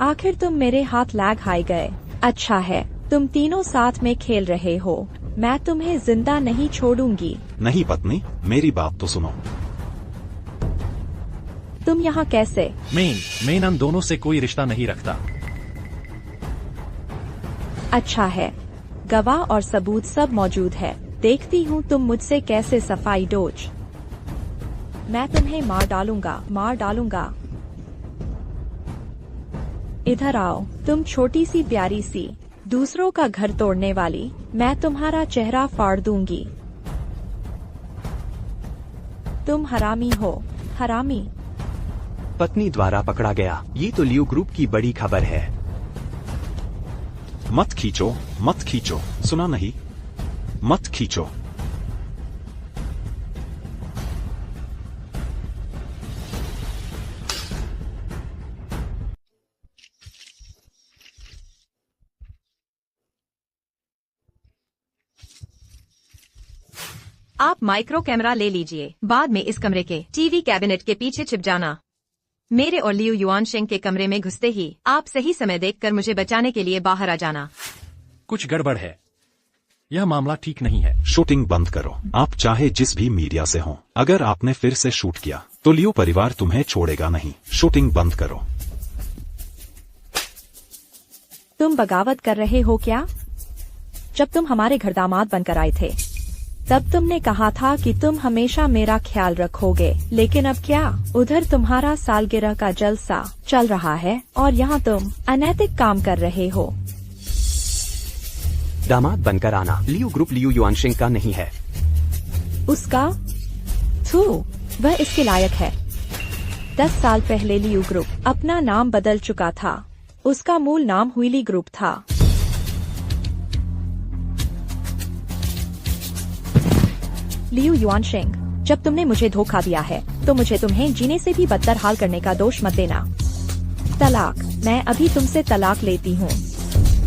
आखिर तुम मेरे हाथ लैग हाई गए। अच्छा है, तुम तीनों साथ में खेल रहे हो। मैं तुम्हें जिंदा नहीं छोड़ूंगी। नहीं पत्नी, मेरी बात तो सुनो। तुम यहाँ कैसे? मैं हम दोनों से कोई रिश्ता नहीं रखता। अच्छा है, गवाह और सबूत सब मौजूद है। देखती हूँ तुम मुझसे कैसे सफाई डोज। मैं तुम्हें मार डालूंगा, मार डालूंगा। इधर आओ, तुम छोटी सी प्यारी सी दूसरों का घर तोड़ने वाली। मैं तुम्हारा चेहरा फाड़ दूंगी। तुम हरामी हो, हरामी। पत्नी द्वारा पकड़ा गया। ये तो लियू ग्रुप की बड़ी खबर है। मत खींचो, मत खींचो, सुना नहीं? मत खींचो। आप माइक्रो कैमरा ले लीजिए। बाद में इस कमरे के टीवी कैबिनेट के पीछे छिप जाना। मेरे और लियू युआनशिंग के कमरे में घुसते ही आप सही समय देखकर मुझे बचाने के लिए बाहर आ जाना। कुछ गड़बड़ है, यह मामला ठीक नहीं है। शूटिंग बंद करो। आप चाहे जिस भी मीडिया से हो, अगर आपने फिर से शूट किया तो लियो परिवार तुम्हें छोड़ेगा नहीं। शूटिंग बंद करो। तुम बगावत कर रहे हो क्या? जब तुम हमारे घर दामाद बनकर आए थे तब तुमने कहा था कि तुम हमेशा मेरा ख्याल रखोगे, लेकिन अब क्या? उधर तुम्हारा सालगिरह का जलसा चल रहा है और यहाँ तुम अनैतिक काम कर रहे हो। दामाद बनकर आना लियो ग्रुप लियो युआनशिंग का नहीं है। उसका? थू, वह इसके लायक है। 10 साल पहले लियो ग्रुप अपना नाम बदल चुका था। उसका मूल नाम हुईली ग्रुप था। लियो युआनशिंग, जब तुमने मुझे धोखा दिया है तो मुझे तुम्हें जीने से भी बदतर हाल करने का दोष मत देना। तलाक, मैं अभी तुमसे तलाक लेती हूँ।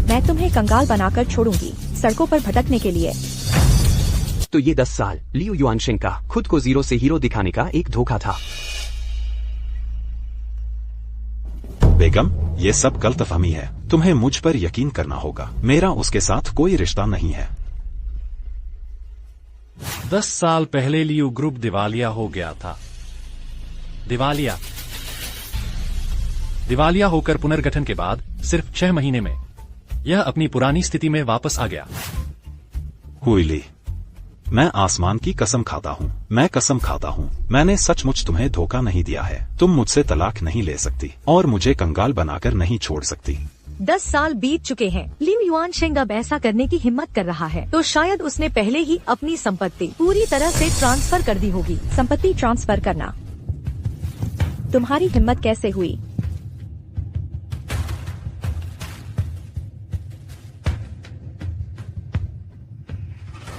मैं तुम्हें कंगाल बनाकर छोड़ूंगी, सड़कों पर भटकने के लिए। तो ये 10 साल लियो युआनशिंग का खुद को जीरो से हीरो दिखाने का एक धोखा था। बेगम, ये सब गलतफहमी है। तुम्हें मुझ पर यकीन करना होगा। मेरा उसके साथ कोई रिश्ता नहीं है। 10 साल पहले लियो ग्रुप दिवालिया हो गया था। दिवालिया होकर पुनर्गठन के बाद सिर्फ 6 महीने में यह अपनी पुरानी स्थिति में वापस आ गया। हुईली, मैं आसमान की कसम खाता हूँ। मैं कसम खाता हूँ, मैंने सचमुच तुम्हें धोखा नहीं दिया है। तुम मुझसे तलाक नहीं ले सकती और मुझे कंगाल बनाकर नहीं छोड़ सकती। 10 साल बीत चुके हैं। लियो युआनशिंग अब ऐसा करने की हिम्मत कर रहा है तो शायद उसने पहले ही अपनी संपत्ति पूरी तरह से ट्रांसफर कर दी होगी। संपत्ति ट्रांसफर करना तुम्हारी हिम्मत कैसे हुई?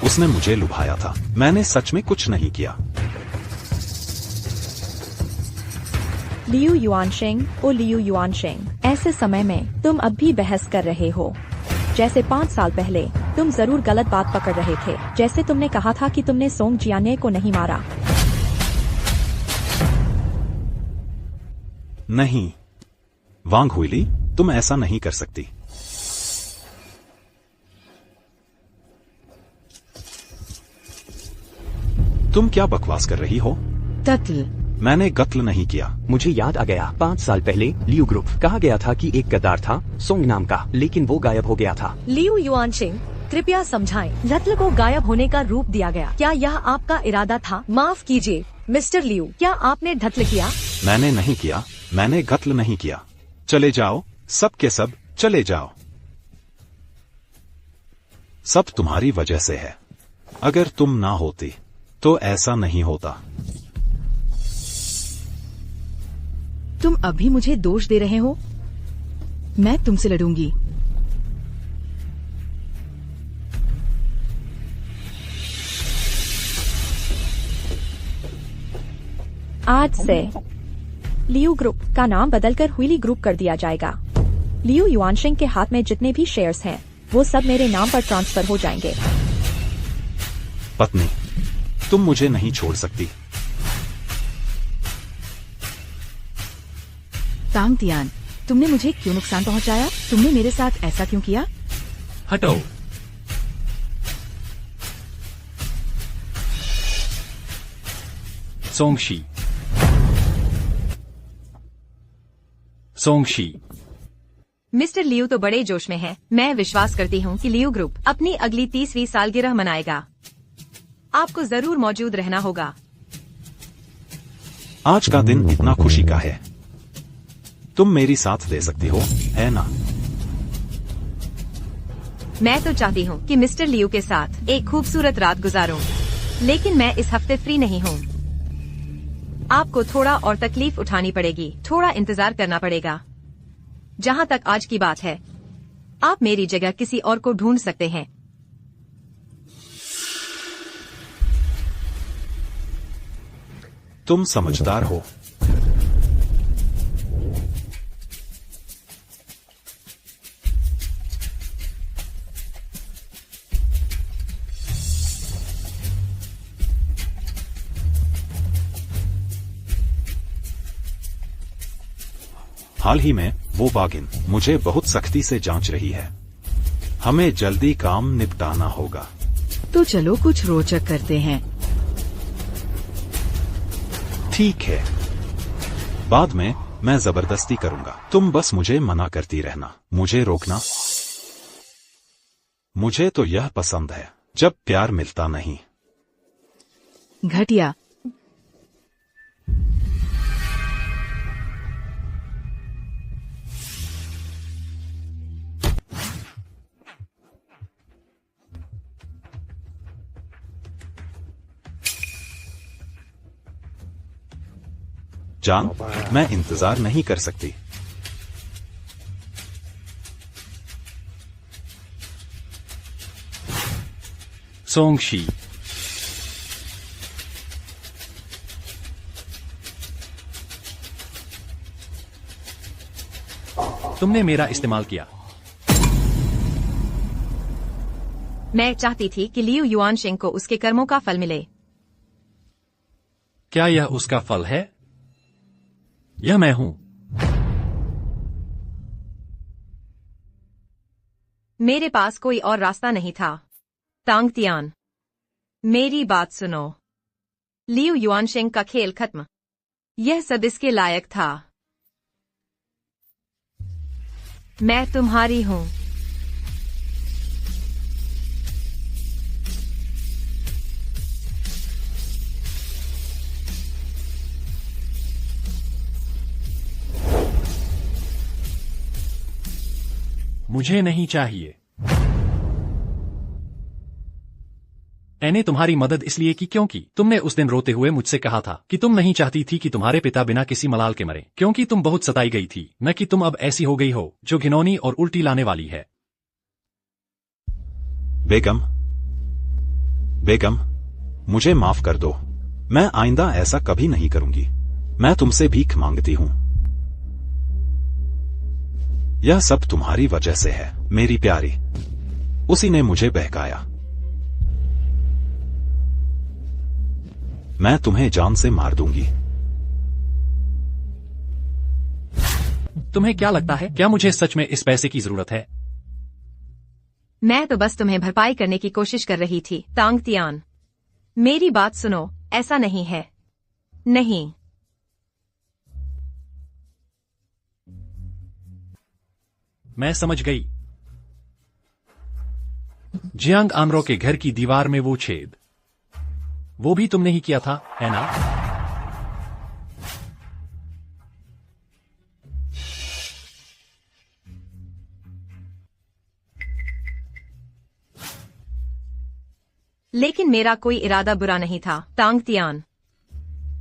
उसने मुझे लुभाया था। मैंने सच में कुछ नहीं किया। लियो युआनशिंग, ओ लियो युआनशिंग, ऐसे समय में तुम अब भी बहस कर रहे हो। जैसे 5 साल पहले तुम जरूर गलत बात पकड़ रहे थे। जैसे तुमने कहा था कि तुमने सोंग जियाने को नहीं मारा। नहीं वांग हुईली, तुम ऐसा नहीं कर सकती। तुम क्या बकवास कर रही हो? तत्ल, मैंने कत्ल नहीं किया। मुझे याद आ गया, 5 साल पहले लियो ग्रुप कहा गया था कि एक गद्दार था सोंग नाम का, लेकिन वो गायब हो गया था। लियो युआनशिंग, कृपया समझाएं। रत्न को गायब होने का रूप दिया गया। क्या यह आपका इरादा था? माफ कीजिए मिस्टर लियो, क्या आपने धत्ल किया? मैंने नहीं किया। मैंने कत्ल नहीं किया। चले जाओ, सब के सब चले जाओ। सब तुम्हारी वजह से है। अगर तुम ना होती तो ऐसा नहीं होता। तुम अभी मुझे दोष दे रहे हो? मैं तुमसे लड़ूंगी। आज से लियो ग्रुप का नाम बदलकर हुईली ग्रुप कर दिया जाएगा। लियो युआनशिंग के हाथ में जितने भी शेयर्स हैं वो सब मेरे नाम पर ट्रांसफर हो जाएंगे। पत्नी, तुम मुझे नहीं छोड़ सकती। तांग तियान, तुमने मुझे क्यों नुकसान पहुंचाया? तुमने मेरे साथ ऐसा क्यों किया? हटो। सोंगशी, सोंगशी। मिस्टर लियो तो बड़े जोश में है। मैं विश्वास करती हूँ कि लियो ग्रुप अपनी अगली 30वीं सालगिरह मनाएगा। आपको जरूर मौजूद रहना होगा। आज का दिन इतना खुशी का है। तुम मेरी साथ दे सकती हो, है ना? मैं तो चाहती हूँ कि मिस्टर लियो के साथ एक खूबसूरत रात गुजारूं, लेकिन मैं इस हफ्ते फ्री नहीं हूँ। आपको थोड़ा और तकलीफ उठानी पड़ेगी, थोड़ा इंतजार करना पड़ेगा। जहाँ तक आज की बात है, आप मेरी जगह किसी और को ढूंढ सकते हैं। तुम समझदार हो। हाल ही में वो वागिन मुझे बहुत सख्ती से जांच रही है। हमें जल्दी काम निपटाना होगा। तो चलो कुछ रोचक करते हैं। ठीक है, बाद में मैं जबरदस्ती करूंगा। तुम बस मुझे मना करती रहना, मुझे रोकना। मुझे तो यह पसंद है जब प्यार मिलता नहीं। घटिया। जान, मैं इंतजार नहीं कर सकती। सोंगशी, तुमने मेरा इस्तेमाल किया। मैं चाहती थी कि लियू युआनशिंग को उसके कर्मों का फल मिले। क्या यह उसका फल है? यह मैं हूं। मेरे पास कोई और रास्ता नहीं था। तांग तियान, मेरी बात सुनो। लियू युआनशिंग का खेल खत्म। यह सब इसके लायक था। मैं तुम्हारी हूं। मुझे नहीं चाहिए। मैंने तुम्हारी मदद इसलिए की क्योंकि तुमने उस दिन रोते हुए मुझसे कहा था कि तुम नहीं चाहती थी कि तुम्हारे पिता बिना किसी मलाल के मरे, क्योंकि तुम बहुत सताई गई थी, न कि तुम अब ऐसी हो गई हो जो घिनौनी और उल्टी लाने वाली है। बेगम, बेगम, मुझे माफ कर दो। मैं आइंदा ऐसा कभी नहीं करूंगी। मैं तुमसे भीख मांगती हूं। यह सब तुम्हारी वजह से है, मेरी प्यारी। उसी ने मुझे बहकाया। मैं तुम्हें जान से मार दूंगी। तुम्हें क्या लगता है, क्या मुझे सच में इस पैसे की जरूरत है? मैं तो बस तुम्हें भरपाई करने की कोशिश कर रही थी। तांग तियान, मेरी बात सुनो, ऐसा नहीं है। नहीं। मैं समझ गई। जियांग आमरो के घर की दीवार में वो छेद, वो भी तुमने ही किया था, है ना? लेकिन मेरा कोई इरादा बुरा नहीं था, तांग तियान।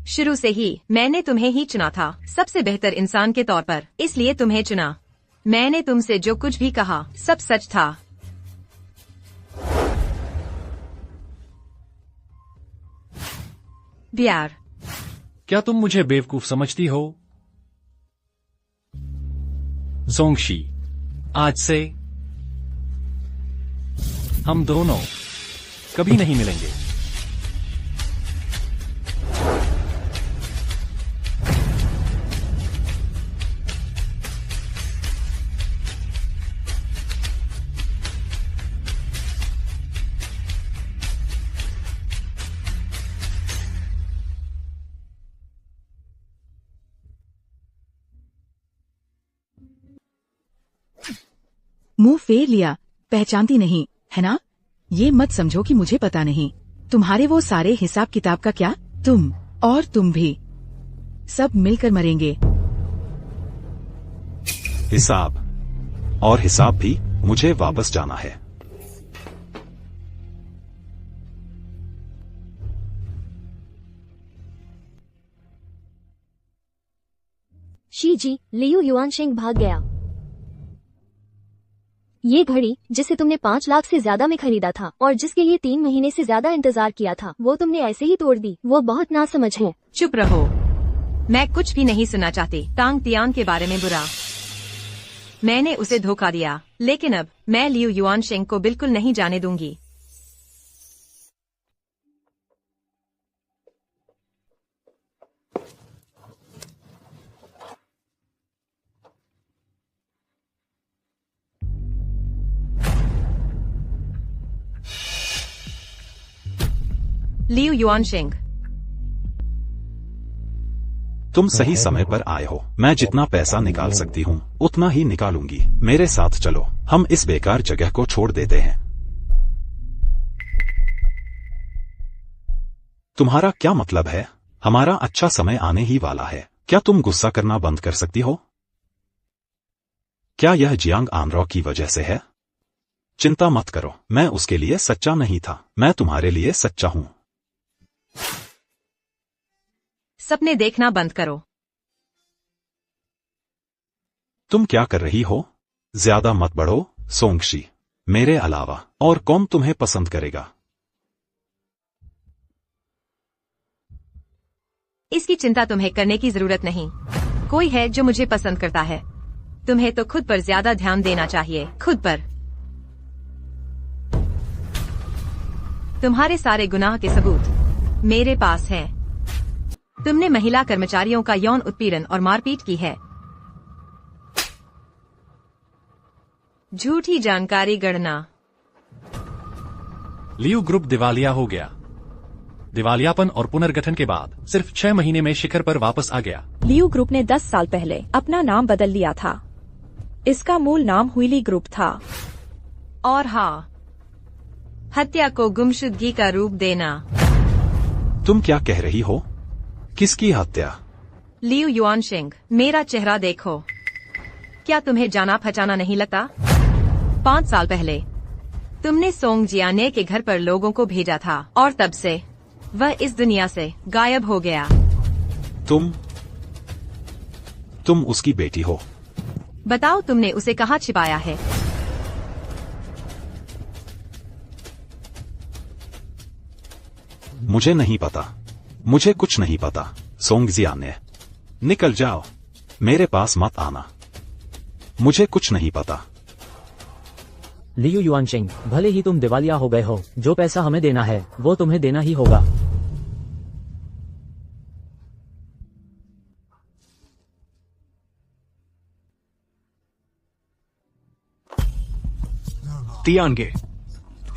शुरू से ही मैंने तुम्हें ही चुना था, सबसे बेहतर इंसान के तौर पर, इसलिए तुम्हें चुना। मैंने तुमसे जो कुछ भी कहा सब सच था। प्यार। क्या तुम मुझे बेवकूफ समझती हो? सोंगशी, आज से हम दोनों कभी नहीं मिलेंगे। मुंह फेर लिया, पहचानती नहीं, है ना? ये मत समझो कि मुझे पता नहीं। तुम्हारे वो सारे हिसाब किताब का क्या? तुम और तुम भी सब मिलकर मरेंगे। हिसाब और हिसाब भी, मुझे वापस जाना है। शी जी, लियू युआनशिंग भाग गया। ये घड़ी जिसे तुमने 5 लाख से ज्यादा में खरीदा था और जिसके लिए 3 महीने से ज्यादा इंतजार किया था, वो तुमने ऐसे ही तोड़ दी। वो बहुत नासमझ है। चुप रहो, मैं कुछ भी नहीं सुनना चाहती। तांग तियान के बारे में बुरा। मैंने उसे धोखा दिया, लेकिन अब मैं लियू युआनशिंग को बिल्कुल नहीं जाने दूंगी। लियू युआनशिंग। तुम सही समय पर आए हो। मैं जितना पैसा निकाल सकती हूँ उतना ही निकालूंगी। मेरे साथ चलो, हम इस बेकार जगह को छोड़ देते हैं। तुम्हारा क्या मतलब है? हमारा अच्छा समय आने ही वाला है। क्या तुम गुस्सा करना बंद कर सकती हो? क्या यह जियांग आनरॉ की वजह से है? चिंता मत करो, मैं उसके लिए सच्चा नहीं था, मैं तुम्हारे लिए सच्चा हूं। सपने देखना बंद करो। तुम क्या कर रही हो? ज्यादा मत बढ़ो, सोंगशी। मेरे अलावा और कौन तुम्हें पसंद करेगा? इसकी चिंता तुम्हें करने की जरूरत नहीं। कोई है जो मुझे पसंद करता है। तुम्हें तो खुद पर ज्यादा ध्यान देना चाहिए, खुद पर। तुम्हारे सारे गुनाह के सबूत मेरे पास हैं। तुमने महिला कर्मचारियों का यौन उत्पीड़न और मारपीट की है। झूठी जानकारी गढ़ना। लियू ग्रुप दिवालिया हो गया। दिवालियापन और पुनर्गठन के बाद सिर्फ 6 महीने में शिखर पर वापस आ गया। लियू ग्रुप ने 10 साल पहले अपना नाम बदल लिया था। इसका मूल नाम हुईली ग्रुप था। और हाँ, हत्या को गुमशुदगी का रूप देना। तुम क्या कह रही हो? किसकी हत्या? लियू युआनशिंग, मेरा चेहरा देखो। क्या तुम्हें जाना पहचाना नहीं लगता? 5 साल पहले तुमने सोंग जियाने के घर पर लोगों को भेजा था और तब से वह इस दुनिया से गायब हो गया। तुम उसकी बेटी हो? बताओ, तुमने उसे कहाँ छिपाया है? मुझे नहीं पता, मुझे कुछ नहीं पता। सोंग जियाने, निकल जाओ, मेरे पास मत आना। मुझे कुछ नहीं पता। लियू युआनशिंग, भले ही तुम दिवालिया हो गए हो, जो पैसा हमें देना है वो तुम्हें देना ही होगा। तियानगे,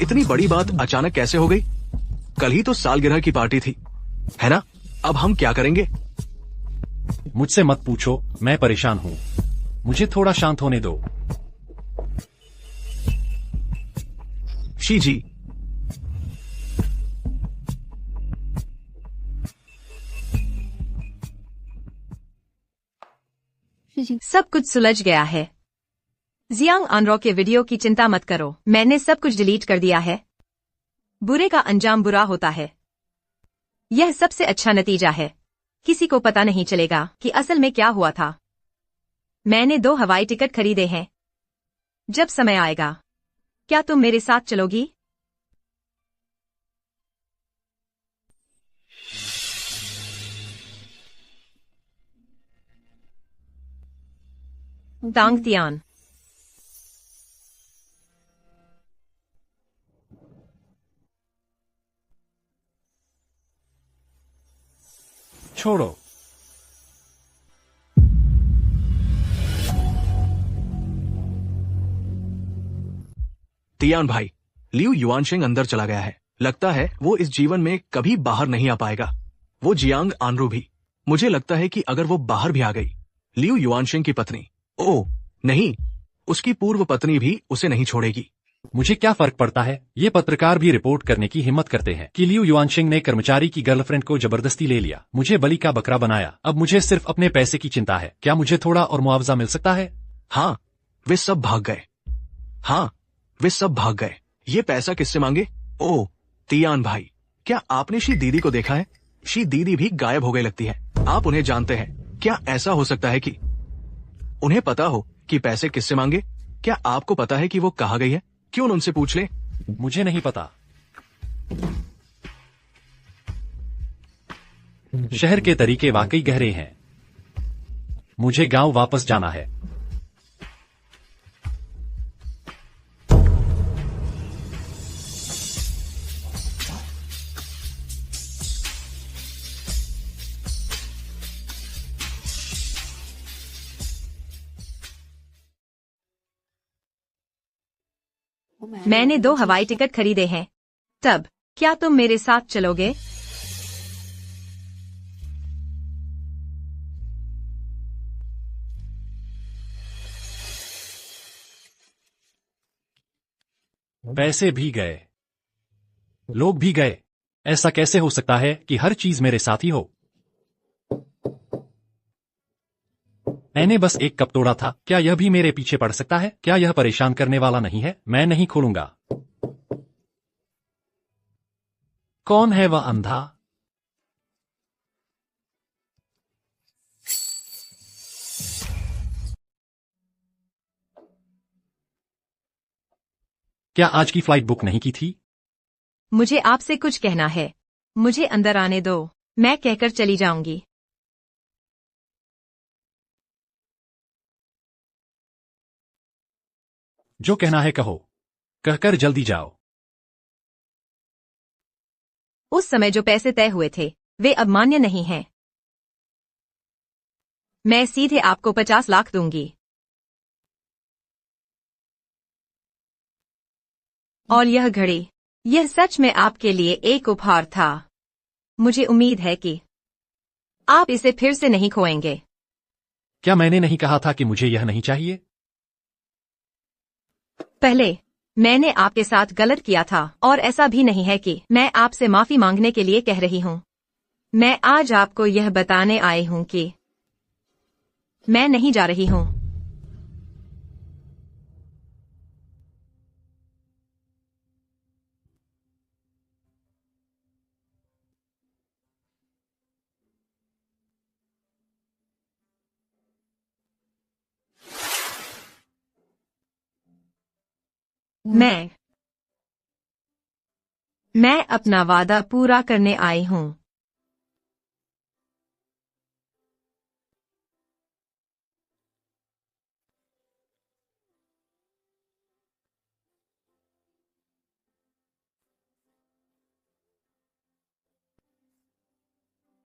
इतनी बड़ी बात अचानक कैसे हो गई? कल ही तो सालगिरह की पार्टी थी, है ना? अब हम क्या करेंगे? मुझसे मत पूछो, मैं परेशान हूँ। मुझे थोड़ा शांत होने दो। शी जी, सब कुछ सुलझ गया है। जियांग आनरॉ के वीडियो की चिंता मत करो, मैंने सब कुछ डिलीट कर दिया है। बुरे का अंजाम बुरा होता है, यह सबसे अच्छा नतीजा है। किसी को पता नहीं चलेगा कि असल में क्या हुआ था। मैंने 2 हवाई टिकट खरीदे हैं। जब समय आएगा, क्या तुम मेरे साथ चलोगी? तांग तियान। छोड़ो। तियान भाई, लियू युआनशिंग अंदर चला गया है। लगता है वो इस जीवन में कभी बाहर नहीं आ पाएगा। वो जियांग आनरू भी। मुझे लगता है कि अगर वो बाहर भी आ गई, लियू युआनशिंग की पत्नी, ओह नहीं, उसकी पूर्व पत्नी भी उसे नहीं छोड़ेगी। मुझे क्या फर्क पड़ता है? ये पत्रकार भी रिपोर्ट करने की हिम्मत करते हैं कि लियू युआनशिंग ने कर्मचारी की गर्लफ्रेंड को जबरदस्ती ले लिया, मुझे बलि का बकरा बनाया। अब मुझे सिर्फ अपने पैसे की चिंता है। क्या मुझे थोड़ा और मुआवजा मिल सकता है? हाँ, वे सब भाग गए। हाँ, वे सब भाग गए। ये पैसा किससे मांगे? ओह तियान भाई, क्या आपने शी दीदी को देखा है? शी दीदी भी गायब हो गई लगती है। आप उन्हें जानते हैं? क्या ऐसा हो सकता है कि उन्हें पता हो कि पैसे किससे मांगे? क्या आपको पता है कि वो कहाँ गई है? क्यों न उनसे पूछ ले? मुझे नहीं पता। शहर के तरीके वाकई गहरे हैं। मुझे गांव वापस जाना है। मैंने 2 हवाई टिकट खरीदे हैं। तब क्या तुम मेरे साथ चलोगे? पैसे भी गए, लोग भी गए। ऐसा कैसे हो सकता है कि हर चीज मेरे साथ ही हो? मैंने बस एक कप तोड़ा था, क्या यह भी मेरे पीछे पड़ सकता है? क्या यह परेशान करने वाला नहीं है? मैं नहीं खोलूंगा। कौन है वह अंधा? क्या आज की फ्लाइट बुक नहीं की थी? मुझे आपसे कुछ कहना है। मुझे अंदर आने दो, मैं कहकर चली जाऊंगी। जो कहना है कहो, कहकर जल्दी जाओ। उस समय जो पैसे तय हुए थे वे अब मान्य नहीं हैं। मैं सीधे आपको 50 लाख दूंगी। और यह घड़ी, यह सच में आपके लिए एक उपहार था। मुझे उम्मीद है कि आप इसे फिर से नहीं खोएंगे। क्या मैंने नहीं कहा था कि मुझे यह नहीं चाहिए? पहले मैंने आपके साथ गलत किया था और ऐसा भी नहीं है कि मैं आपसे माफी मांगने के लिए कह रही हूं। मैं आज आपको यह बताने आई हूं कि मैं नहीं जा रही हूं। मैं अपना वादा पूरा करने आई हूं।